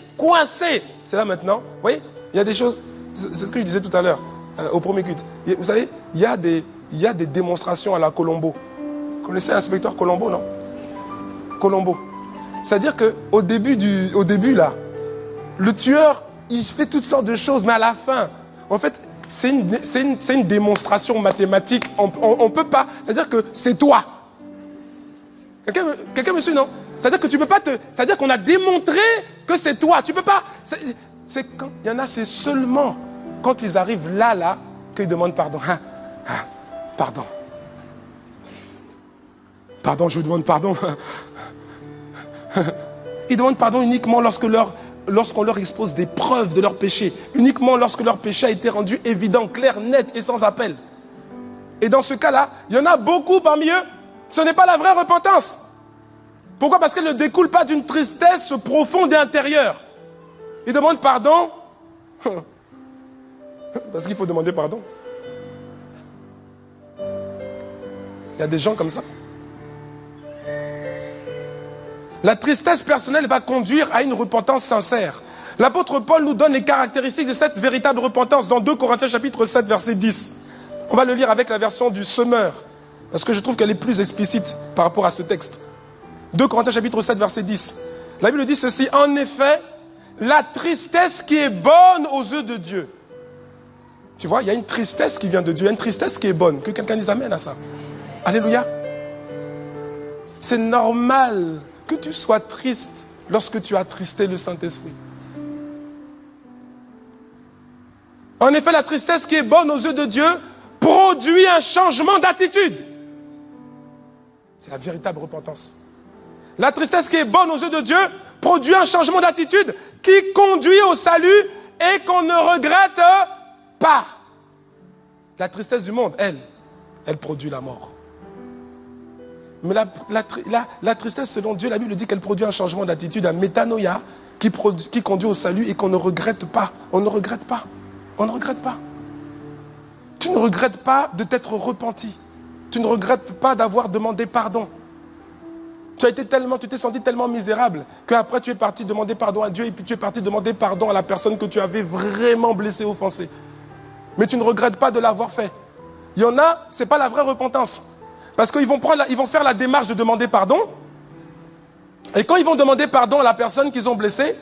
C'est là maintenant. Vous voyez, il y a des choses... C'est ce que je disais tout à l'heure, au premier culte. Vous savez, il y a des démonstrations à la Colombo. Vous connaissez l'inspecteur Colombo, non? Colombo. C'est-à-dire qu'au début, là, le tueur, il fait toutes sortes de choses, mais à la fin, en fait, c'est une démonstration mathématique. On ne peut pas... C'est-à-dire que c'est toi. Quelqu'un me suit, non? C'est-à-dire que tu ne peux pas te... C'est-à-dire qu'on a démontré que c'est toi. Tu ne peux pas... Il y en a, c'est seulement quand ils arrivent là, qu'ils demandent pardon. Pardon. Pardon, je vous demande pardon. Ils demandent pardon uniquement lorsqu'on leur expose des preuves de leur péché. Uniquement lorsque leur péché a été rendu évident, clair, net et sans appel. Et dans ce cas-là, il y en a beaucoup parmi eux. Ce n'est pas la vraie repentance. Pourquoi? Parce qu'elle ne découle pas d'une tristesse profonde et intérieure. Ils demandent pardon parce qu'il faut demander pardon. Il y a des gens comme ça. La tristesse personnelle va conduire à une repentance sincère. L'apôtre Paul nous donne les caractéristiques de cette véritable repentance dans 2 Corinthiens chapitre 7 verset 10. On va le lire avec la version du Semeur, parce que je trouve qu'elle est plus explicite par rapport à ce texte. 2 Corinthiens chapitre 7 verset 10. La Bible dit ceci: en effet, la tristesse qui est bonne aux yeux de Dieu. Tu vois, il y a une tristesse qui vient de Dieu, il y a une tristesse qui est bonne. Que quelqu'un dise amen à ça. Alléluia. C'est normal que tu sois triste lorsque tu as attristé le Saint-Esprit. En effet, la tristesse qui est bonne aux yeux de Dieu produit un changement d'attitude. C'est la véritable repentance. La tristesse qui est bonne aux yeux de Dieu produit un changement d'attitude qui conduit au salut et qu'on ne regrette pas. La tristesse du monde, elle produit la mort. Mais la tristesse, selon Dieu, la Bible dit qu'elle produit un changement d'attitude, un métanoïa, qui conduit au salut et qu'on ne regrette pas. On ne regrette pas. On ne regrette pas. Tu ne regrettes pas de t'être repenti. Tu ne regrettes pas d'avoir demandé pardon. Tu t'es senti tellement misérable qu'après tu es parti demander pardon à Dieu et puis tu es parti demander pardon à la personne que tu avais vraiment blessée, offensée. Mais tu ne regrettes pas de l'avoir fait. Il y en a, ce n'est pas la vraie repentance. Parce qu'ils vont faire la démarche de demander pardon. Et quand ils vont demander pardon à la personne qu'ils ont blessée,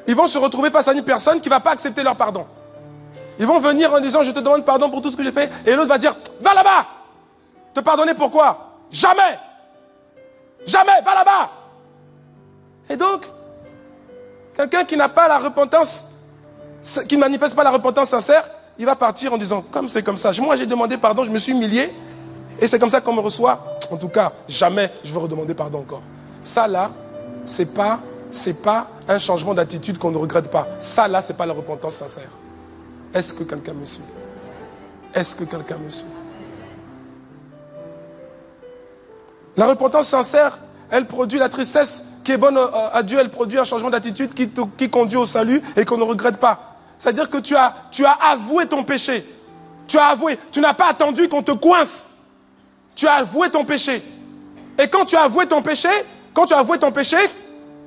ils vont se retrouver face à une personne qui ne va pas accepter leur pardon. Ils vont venir en disant je te demande pardon pour tout ce que j'ai fait. Et l'autre va dire va là-bas. Te pardonner pourquoi? Jamais. Jamais, va là-bas. Et donc, quelqu'un qui n'a pas la repentance, qui ne manifeste pas la repentance sincère, il va partir en disant, comme c'est comme ça. Moi, j'ai demandé pardon, je me suis humilié, et c'est comme ça qu'on me reçoit. En tout cas, jamais je veux redemander pardon encore. Ça, là, c'est pas un changement d'attitude qu'on ne regrette pas. Ça, là, c'est pas la repentance sincère. Est-ce que quelqu'un me suit? Est-ce que quelqu'un me suit? La repentance sincère, elle produit la tristesse qui est bonne à Dieu. Elle produit un changement d'attitude qui conduit au salut et qu'on ne regrette pas. C'est-à-dire que tu as avoué ton péché. Tu as avoué. Tu n'as pas attendu qu'on te coince. Tu as avoué ton péché. Et quand tu as avoué ton péché,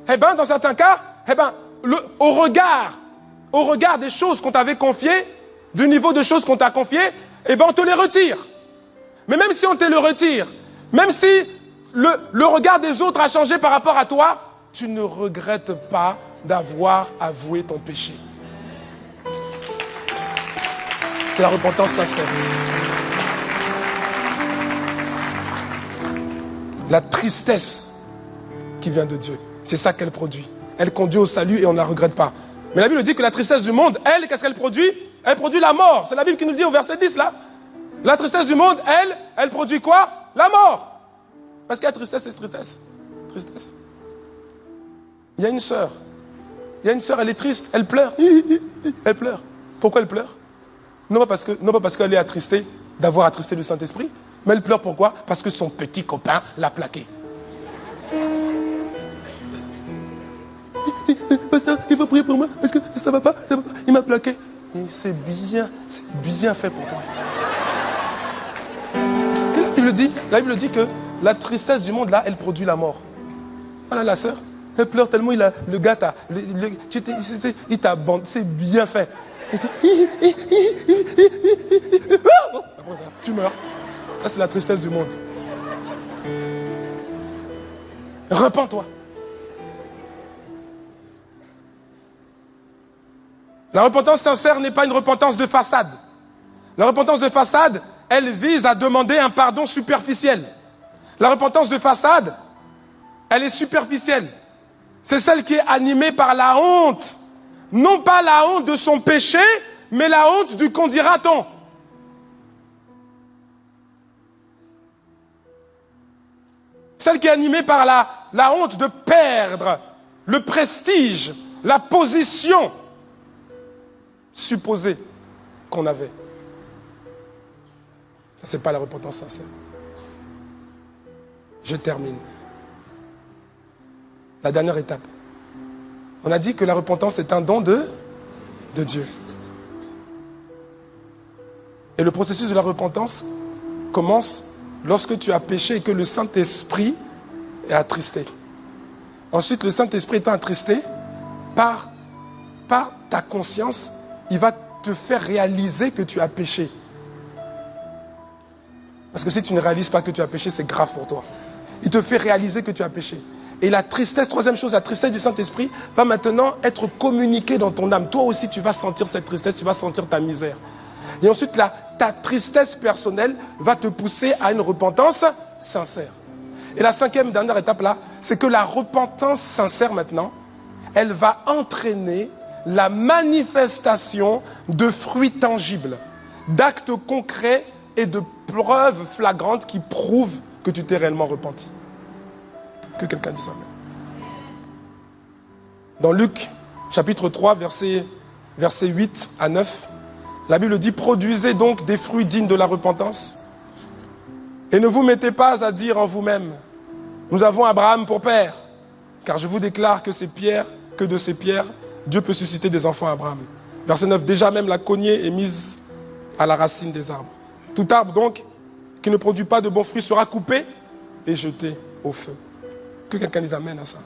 eh ben, dans certains cas, eh ben, au regard des choses qu'on t'avait confiées, du niveau de choses qu'on t'a confiées, eh ben, on te les retire. Mais même si on te le retire, même si le regard des autres a changé par rapport à toi, tu ne regrettes pas d'avoir avoué ton péché. C'est la repentance sincère. La tristesse qui vient de Dieu, c'est ça qu'elle produit. Elle conduit au salut et on ne la regrette pas. Mais la Bible dit que la tristesse du monde, elle, qu'est-ce qu'elle produit? Elle produit la mort. C'est la Bible qui nous dit au verset 10 là. La tristesse du monde, elle produit quoi? La mort. Parce qu'il y a tristesse et tristesse. Il y a une sœur, elle est triste, elle pleure. Elle pleure. Pourquoi elle pleure? Non pas parce qu'elle est attristée d'avoir attristé le Saint-Esprit, mais elle pleure pourquoi? Parce que son petit copain l'a plaqué. Il faut prier pour moi, parce que ça va pas, il m'a plaqué. Et c'est bien fait pour toi. Et la Bible dit que la tristesse du monde, là, elle produit la mort. Voilà la sœur, elle pleure tellement, le gars il t'a abandonné, c'est bien fait. Tu meurs. Ça, c'est la tristesse du monde. Repens-toi. La repentance sincère n'est pas une repentance de façade. La repentance de façade, elle vise à demander un pardon superficiel. La repentance de façade, elle est superficielle. C'est celle qui est animée par la honte. Non pas la honte de son péché, mais la honte du qu'en dira-t-on. Celle qui est animée par la honte de perdre le prestige, la position supposée qu'on avait. Ça, c'est pas la repentance sincère. Je termine. La dernière étape. On a dit que la repentance est un don de Dieu. Et le processus de la repentance commence lorsque tu as péché et que le Saint-Esprit est attristé. Ensuite, le Saint-Esprit étant attristé, par ta conscience, il va te faire réaliser que tu as péché. Parce que si tu ne réalises pas que tu as péché, c'est grave pour toi. Il te fait réaliser que tu as péché. Et la tristesse, troisième chose, la tristesse du Saint-Esprit va maintenant être communiquée dans ton âme. Toi aussi, tu vas sentir cette tristesse, tu vas sentir ta misère. Et ensuite, ta tristesse personnelle va te pousser à une repentance sincère. Et la cinquième, dernière étape là, c'est que la repentance sincère maintenant, elle va entraîner la manifestation de fruits tangibles, d'actes concrets et de preuves flagrantes qui prouvent que tu t'es réellement repenti. Que quelqu'un dise amen. Dans Luc, chapitre 3, versets 8 à 9, la Bible dit « Produisez donc des fruits dignes de la repentance et ne vous mettez pas à dire en vous-même « Nous avons Abraham pour père, car je vous déclare que de ces pierres, Dieu peut susciter des enfants à Abraham. » Verset 9, « Déjà même la cognée est mise à la racine des arbres. Tout arbre donc qui ne produit pas de bons fruits sera coupé et jeté au feu. » Que quelqu'un dise amen à ça.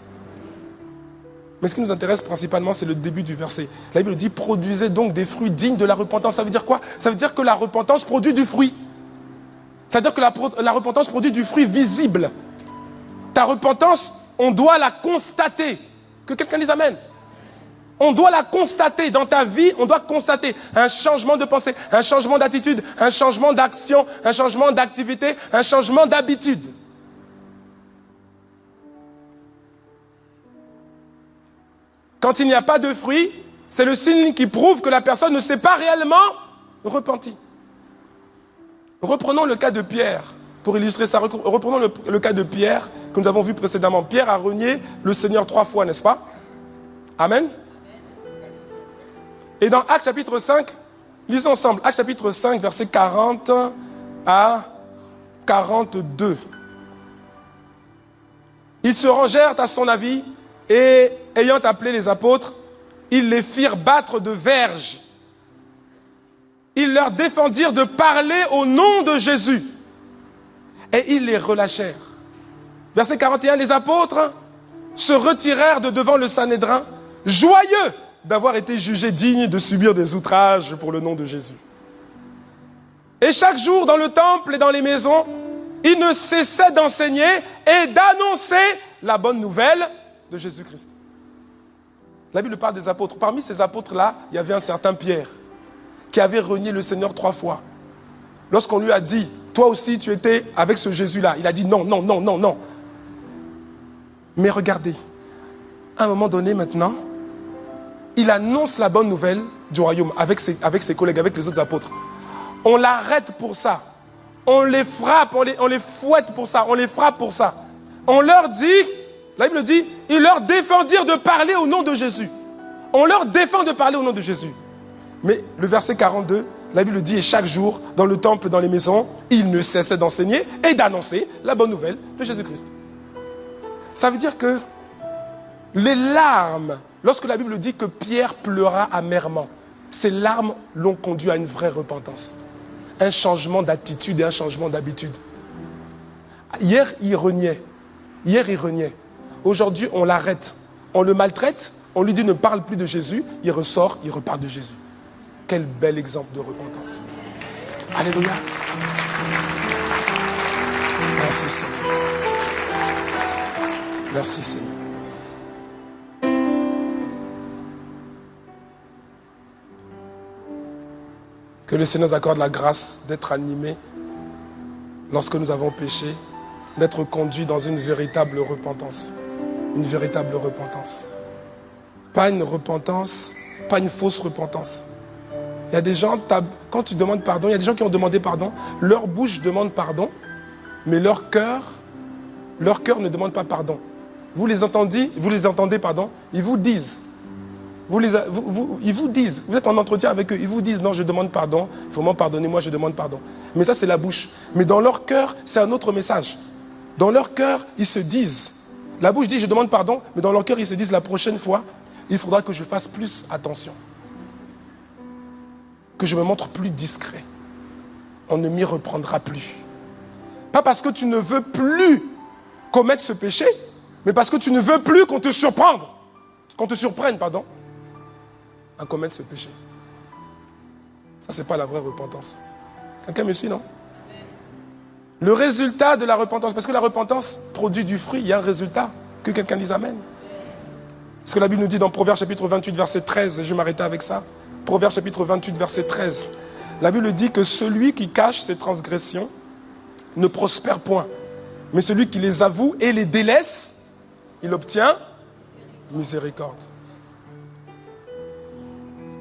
Mais ce qui nous intéresse principalement, c'est le début du verset. La Bible dit, produisez donc des fruits dignes de la repentance. Ça veut dire quoi? Ça veut dire que la repentance produit du fruit. Ça veut dire que la repentance produit du fruit visible. Ta repentance, on doit la constater. Que quelqu'un dise amen. On doit la constater dans ta vie, on doit constater un changement de pensée, un changement d'attitude, un changement d'action, un changement d'activité, un changement d'habitude. Quand il n'y a pas de fruit, c'est le signe qui prouve que la personne ne s'est pas réellement repentie. Reprenons le cas de Pierre. Pour illustrer ça, reprenons le cas de Pierre que nous avons vu précédemment. Pierre a renié le Seigneur 3 fois, n'est-ce pas? Amen. Et dans Actes chapitre 5, lisons ensemble, Actes chapitre 5, versets 40 à 42. Ils se rangèrent à son avis et, ayant appelé les apôtres, ils les firent battre de verges. Ils leur défendirent de parler au nom de Jésus. Et ils les relâchèrent. Verset 41, les apôtres se retirèrent de devant le Sanhédrin, joyeux d'avoir été jugés dignes de subir des outrages pour le nom de Jésus. Et chaque jour, dans le temple et dans les maisons, ils ne cessaient d'enseigner et d'annoncer la bonne nouvelle de Jésus-Christ. La Bible parle des apôtres. Parmi ces apôtres-là, il y avait un certain Pierre qui avait renié le Seigneur 3 fois. Lorsqu'on lui a dit, toi aussi tu étais avec ce Jésus-là, il a dit non, non, non, non, non. Mais regardez, à un moment donné maintenant, il annonce la bonne nouvelle du royaume avec ses collègues, avec les autres apôtres. On l'arrête pour ça. On les frappe, on les fouette pour ça, on les frappe pour ça. On leur dit, la Bible dit, ils leur défendirent de parler au nom de Jésus. On leur défend de parler au nom de Jésus. Mais le verset 42, la Bible dit, et chaque jour, dans le temple, dans les maisons, ils ne cessaient d'enseigner et d'annoncer la bonne nouvelle de Jésus-Christ. Ça veut dire que les larmes, lorsque la Bible dit que Pierre pleura amèrement, ces larmes l'ont conduit à une vraie repentance. Un changement d'attitude et un changement d'habitude. Hier, il reniait. Aujourd'hui, on l'arrête. On le maltraite, on lui dit ne parle plus de Jésus, il ressort, il reparle de Jésus. Quel bel exemple de repentance. Alléluia. Merci Seigneur. Merci Seigneur. Que le Seigneur nous accorde la grâce d'être animés lorsque nous avons péché, d'être conduits dans une véritable repentance. Une véritable repentance. Pas une repentance, pas une fausse repentance. Il y a des gens, quand tu demandes pardon, il y a des gens qui ont demandé pardon, leur bouche demande pardon, mais leur cœur ne demande pas pardon. Vous les entendez, pardon, ils vous disent, ils vous disent, vous êtes en entretien avec eux, ils vous disent non, je demande pardon, vraiment pardonnez-moi, je demande pardon. Mais ça c'est la bouche. Mais dans leur cœur, c'est un autre message. Dans leur cœur, ils se disent, la bouche dit je demande pardon, mais dans leur cœur, ils se disent la prochaine fois, il faudra que je fasse plus attention. Que je me montre plus discret. On ne m'y reprendra plus. Pas parce que tu ne veux plus commettre ce péché, mais parce que tu ne veux plus qu'on te surprenne, à commettre ce péché. Ça, c'est pas la vraie repentance. Quelqu'un me suit, non? Le résultat de la repentance, parce que la repentance produit du fruit, il y a un résultat. Que quelqu'un dise amen. Ce que la Bible nous dit dans Proverbes chapitre 28, verset 13, et je vais m'arrêter avec ça. Proverbes chapitre 28, verset 13. La Bible dit que celui qui cache ses transgressions ne prospère point. Mais celui qui les avoue et les délaisse, il obtient miséricorde.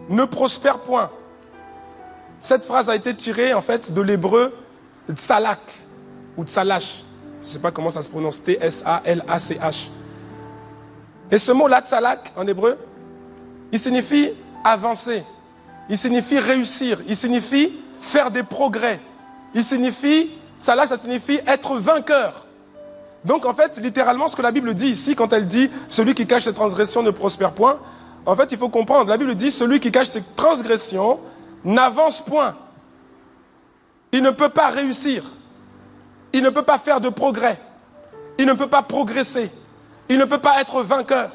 Ne prospère point. Cette phrase a été tirée en fait de l'hébreu tsalak ou tsalash. Je ne sais pas comment ça se prononce, T-S-A-L-A-C-H. Et ce mot-là, tsalak, en hébreu, il signifie avancer. Il signifie réussir. Il signifie faire des progrès. Il signifie, ça signifie être vainqueur. Donc en fait, littéralement, ce que la Bible dit ici, quand elle dit « celui qui cache ses transgressions ne prospère point », en fait, il faut comprendre, la Bible dit « celui qui cache ses transgressions n'avance point ». Il ne peut pas réussir. Il ne peut pas faire de progrès. Il ne peut pas progresser. Il ne peut pas être vainqueur.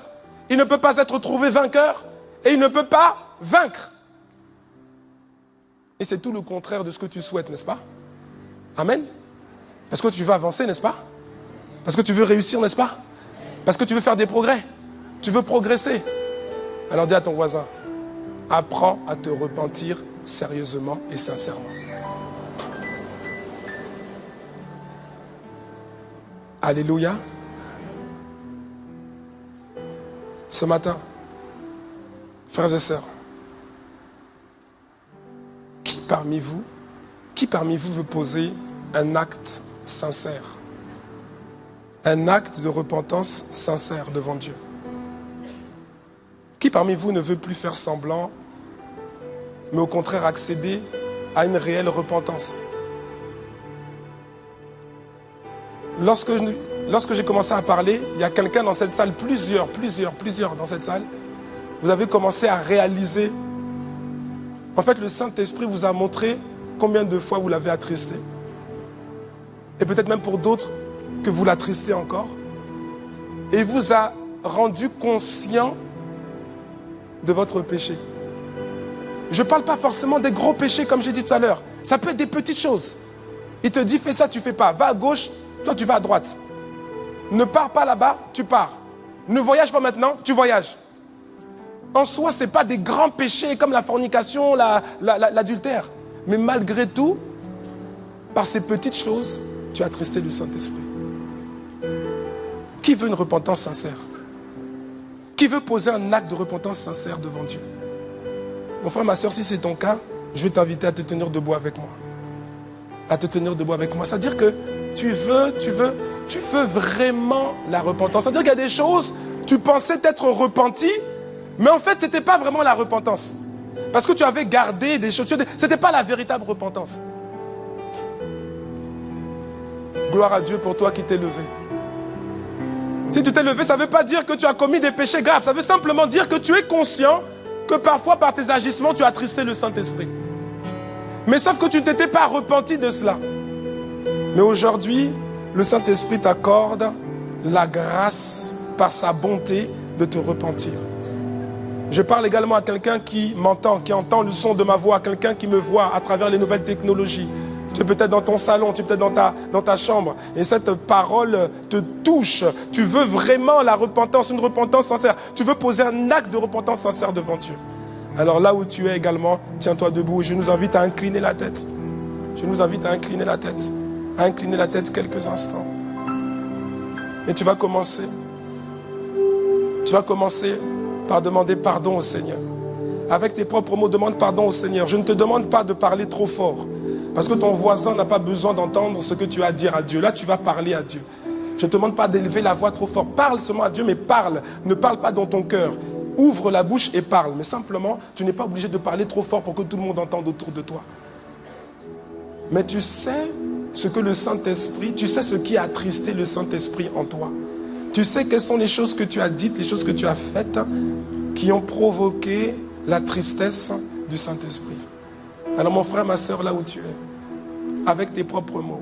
Il ne peut pas être trouvé vainqueur. Et il ne peut pas vaincre. Et c'est tout le contraire de ce que tu souhaites, n'est-ce pas? Amen. Parce que tu veux avancer, n'est-ce pas? Parce que tu veux réussir, n'est-ce pas? Parce que tu veux faire des progrès. Tu veux progresser. Alors dis à ton voisin, apprends à te repentir sérieusement et sincèrement. Alléluia. Ce matin, frères et sœurs, qui parmi vous veut poser un acte sincère un acte de repentance sincère devant Dieu. Qui parmi vous ne veut plus faire semblant, mais au contraire accéder à une réelle repentance? Lorsque j'ai commencé à parler, il y a quelqu'un dans cette salle, plusieurs dans cette salle, vous avez commencé à réaliser. En fait, le Saint-Esprit vous a montré combien de fois vous l'avez attristé. Et peut-être même pour d'autres, que vous l'attristez encore. Et il vous a rendu conscient de votre péché. Je ne parle pas forcément des gros péchés comme j'ai dit tout à l'heure. Ça peut être des petites choses. Il te dit, fais ça, tu ne fais pas. Va à gauche, toi tu vas à droite. Ne pars pas là-bas, tu pars. Ne voyage pas maintenant, tu voyages. En soi, ce n'est pas des grands péchés comme la fornication, l'adultère. Mais malgré tout, par ces petites choses, tu as attristé le Saint-Esprit. Qui veut une repentance sincère? Qui veut poser un acte de repentance sincère devant Dieu? Mon frère, ma soeur, si c'est ton cas, je vais t'inviter à te tenir debout avec moi. À te tenir debout avec moi. C'est-à-dire que tu veux vraiment la repentance. C'est-à-dire qu'il y a des choses, tu pensais t'être repenti, mais en fait, ce n'était pas vraiment la repentance. Parce que tu avais gardé des choses. Ce n'était pas la véritable repentance. Gloire à Dieu pour toi qui t'es levé. Si tu t'es levé, ça ne veut pas dire que tu as commis des péchés graves. Ça veut simplement dire que tu es conscient que parfois, par tes agissements, tu as attristé le Saint-Esprit. Mais sauf que tu ne t'étais pas repenti de cela. Mais aujourd'hui, le Saint-Esprit t'accorde la grâce, par sa bonté, de te repentir. Je parle également à quelqu'un qui m'entend, qui entend le son de ma voix, quelqu'un qui me voit à travers les nouvelles technologies. Tu es peut-être dans ton salon, tu es peut-être dans ta chambre. Et cette parole te touche. Tu veux vraiment la repentance, une repentance sincère. Tu veux poser un acte de repentance sincère devant Dieu. Alors là où tu es également, tiens-toi debout. Et je nous invite à incliner la tête. Je nous invite à incliner la tête. À incliner la tête quelques instants. Et tu vas commencer. Tu vas commencer par demander pardon au Seigneur. Avec tes propres mots, demande pardon au Seigneur. Je ne te demande pas de parler trop fort. Parce que ton voisin n'a pas besoin d'entendre ce que tu as à dire à Dieu. Là, tu vas parler à Dieu. Je ne te demande pas d'élever la voix trop fort. Parle seulement à Dieu, mais parle. Ne parle pas dans ton cœur. Ouvre la bouche et parle. Mais simplement, tu n'es pas obligé de parler trop fort pour que tout le monde entende autour de toi. Mais tu sais ce que le Saint-Esprit, tu sais ce qui a attristé le Saint-Esprit en toi. Tu sais quelles sont les choses que tu as dites, les choses que tu as faites, qui ont provoqué la tristesse du Saint-Esprit. Alors mon frère, ma soeur, là où tu es, avec tes propres mots,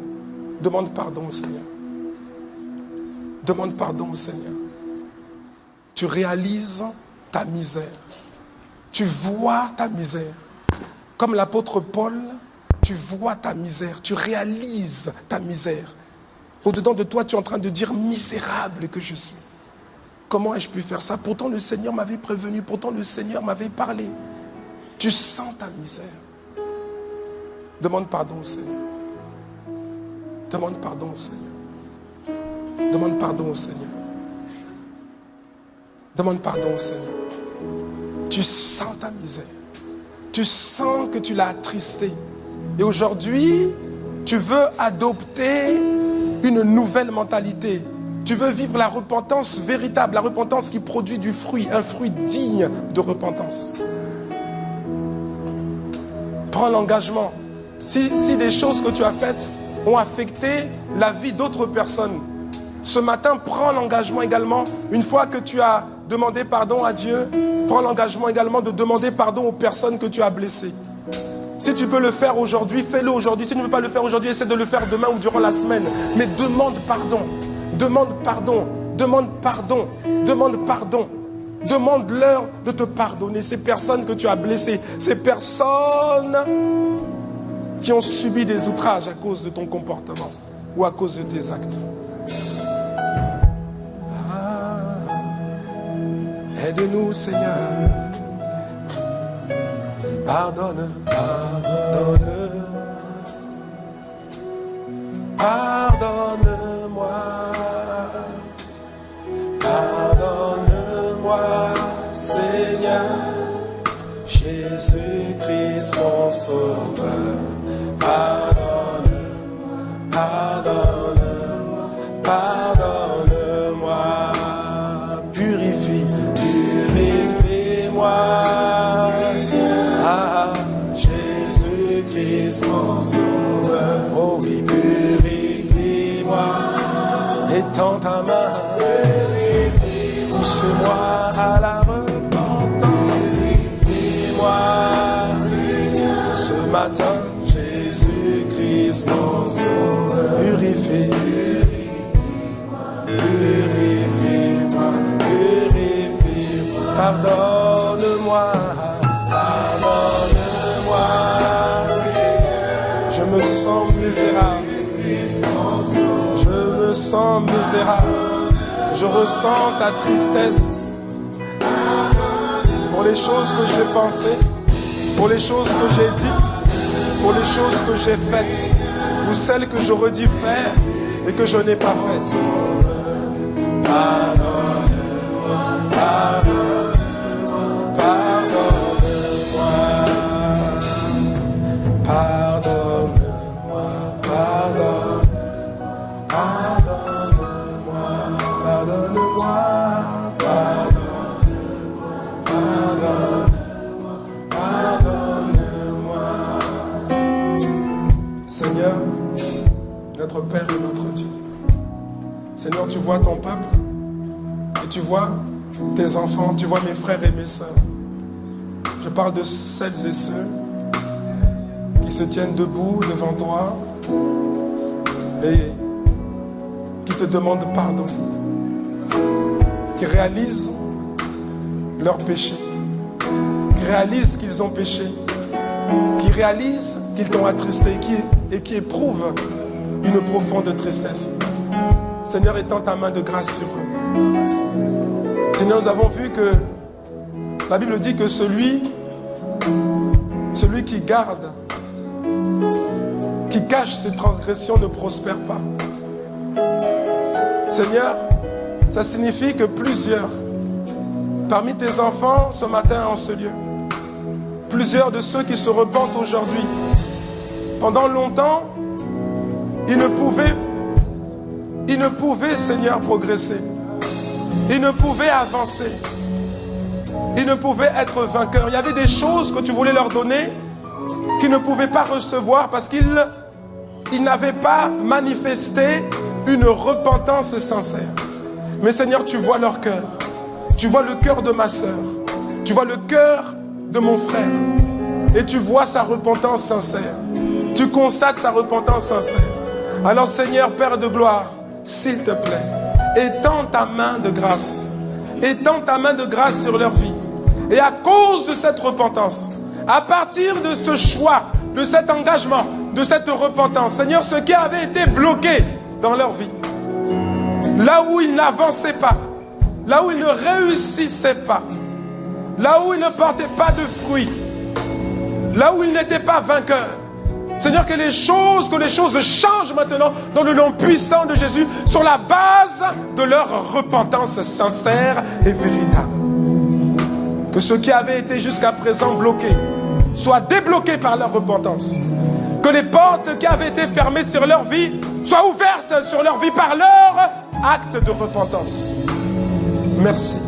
demande pardon au Seigneur. Demande pardon au Seigneur. Tu réalises ta misère. Tu vois ta misère. Comme l'apôtre Paul, tu vois ta misère. Tu réalises ta misère. Au-dedans de toi, tu es en train de dire misérable que je suis. Comment ai-je pu faire ça? Pourtant le Seigneur m'avait prévenu. Pourtant le Seigneur m'avait parlé. Tu sens ta misère. Demande pardon au Seigneur. Demande pardon au Seigneur. Demande pardon au Seigneur. Demande pardon au Seigneur. Tu sens ta misère. Tu sens que tu l'as attristé. Et aujourd'hui, tu veux adopter une nouvelle mentalité. Tu veux vivre la repentance véritable, la repentance qui produit du fruit, un fruit digne de repentance. Prends l'engagement. Si des choses que tu as faites ont affecté la vie d'autres personnes, ce matin, prends l'engagement également, une fois que tu as demandé pardon à Dieu, prends l'engagement également de demander pardon aux personnes que tu as blessées. Si tu peux le faire aujourd'hui, fais-le aujourd'hui. Si tu ne veux pas le faire aujourd'hui, essaie de le faire demain ou durant la semaine. Mais demande pardon. Demande pardon. Demande pardon. Demande pardon. Demande-leur de te pardonner. Ces personnes que tu as blessées, ces personnes qui ont subi des outrages à cause de ton comportement ou à cause de tes actes. Aide-nous, Seigneur. Pardonne, pardonne. Pardonne-moi. Pardonne-moi, Seigneur. Jésus-Christ, mon Sauveur. Pardonne, pardonne, pardonne. à la repentance. Purifie-moi. Ce matin, Jésus-Christ, mon sauveur. Purifie. Purifie-moi. Purifie-moi. Pardonne-moi. Pardonne-moi. Je me sens misérable. Je me sens misérable. Je ressens ta tristesse pour les choses que j'ai pensées, pour les choses que j'ai dites, pour les choses que j'ai faites, ou celles que j'aurais dû faire et que je n'ai pas faites. Pardonne-moi, pardonne-moi, pardonne-moi, pardonne-moi, pardonne-moi, pardonne-moi, pardonne-moi. Seigneur, notre Père et notre Dieu, Seigneur, tu vois ton peuple et tu vois tes enfants, tu vois mes frères et mes sœurs. Je parle de celles et ceux qui se tiennent debout devant toi et qui te demandent pardon, qui réalisent leur péché, qui réalisent qu'ils ont péché, qui réalisent qu'ils t'ont attristé et qui éprouvent une profonde tristesse. Seigneur, étends ta main de grâce sur eux. Seigneur, nous avons vu que la Bible dit que celui qui garde, qui cache ses transgressions ne prospère pas. Seigneur, ça signifie que plusieurs, parmi tes enfants ce matin en ce lieu, plusieurs de ceux qui se repentent aujourd'hui, pendant longtemps, ils ne pouvaient, Seigneur, progresser. Ils ne pouvaient avancer. Ils ne pouvaient être vainqueurs. Il y avait des choses que tu voulais leur donner qu'ils ne pouvaient pas recevoir parce qu'ils n'avaient pas manifesté une repentance sincère. Mais Seigneur, tu vois leur cœur. Tu vois le cœur de ma sœur. Tu vois le cœur de mon frère. Et tu vois sa repentance sincère. Tu constates sa repentance sincère. Alors Seigneur, Père de gloire, s'il te plaît, étends ta main de grâce. Étends ta main de grâce sur leur vie. Et à cause de cette repentance, à partir de ce choix, de cet engagement, de cette repentance, Seigneur, ce qui avait été bloqué dans leur vie, là où ils n'avançaient pas, là où ils ne réussissaient pas, là où ils ne portaient pas de fruits, là où ils n'étaient pas vainqueurs, Seigneur, que les choses changent maintenant dans le nom puissant de Jésus sur la base de leur repentance sincère et véritable. Que ce qui avait été jusqu'à présent bloqué soit débloqué par leur repentance. Que les portes qui avaient été fermées sur leur vie soient ouvertes sur leur vie par leur acte de repentance. Merci.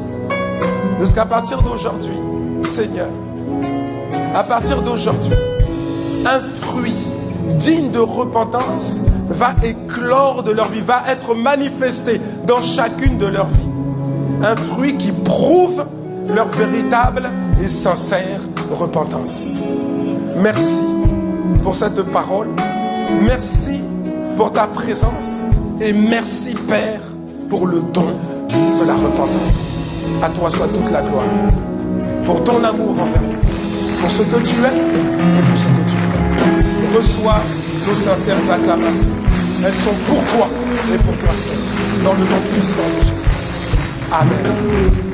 Jusqu'à partir d'aujourd'hui, Seigneur, à partir d'aujourd'hui, un fruit digne de repentance va éclore de leur vie, va être manifesté dans chacune de leurs vies. Un fruit qui prouve leur véritable et sincère repentance. Merci pour cette parole. Merci pour ta présence. Et merci, Père, pour le don de la repentance. À toi soit toute la gloire. Pour ton amour envers nous. Pour ce que tu es et pour ce que tu fais. Reçois nos sincères acclamations. Elles sont pour toi et pour toi seul. Dans le nom puissant de Jésus. Amen.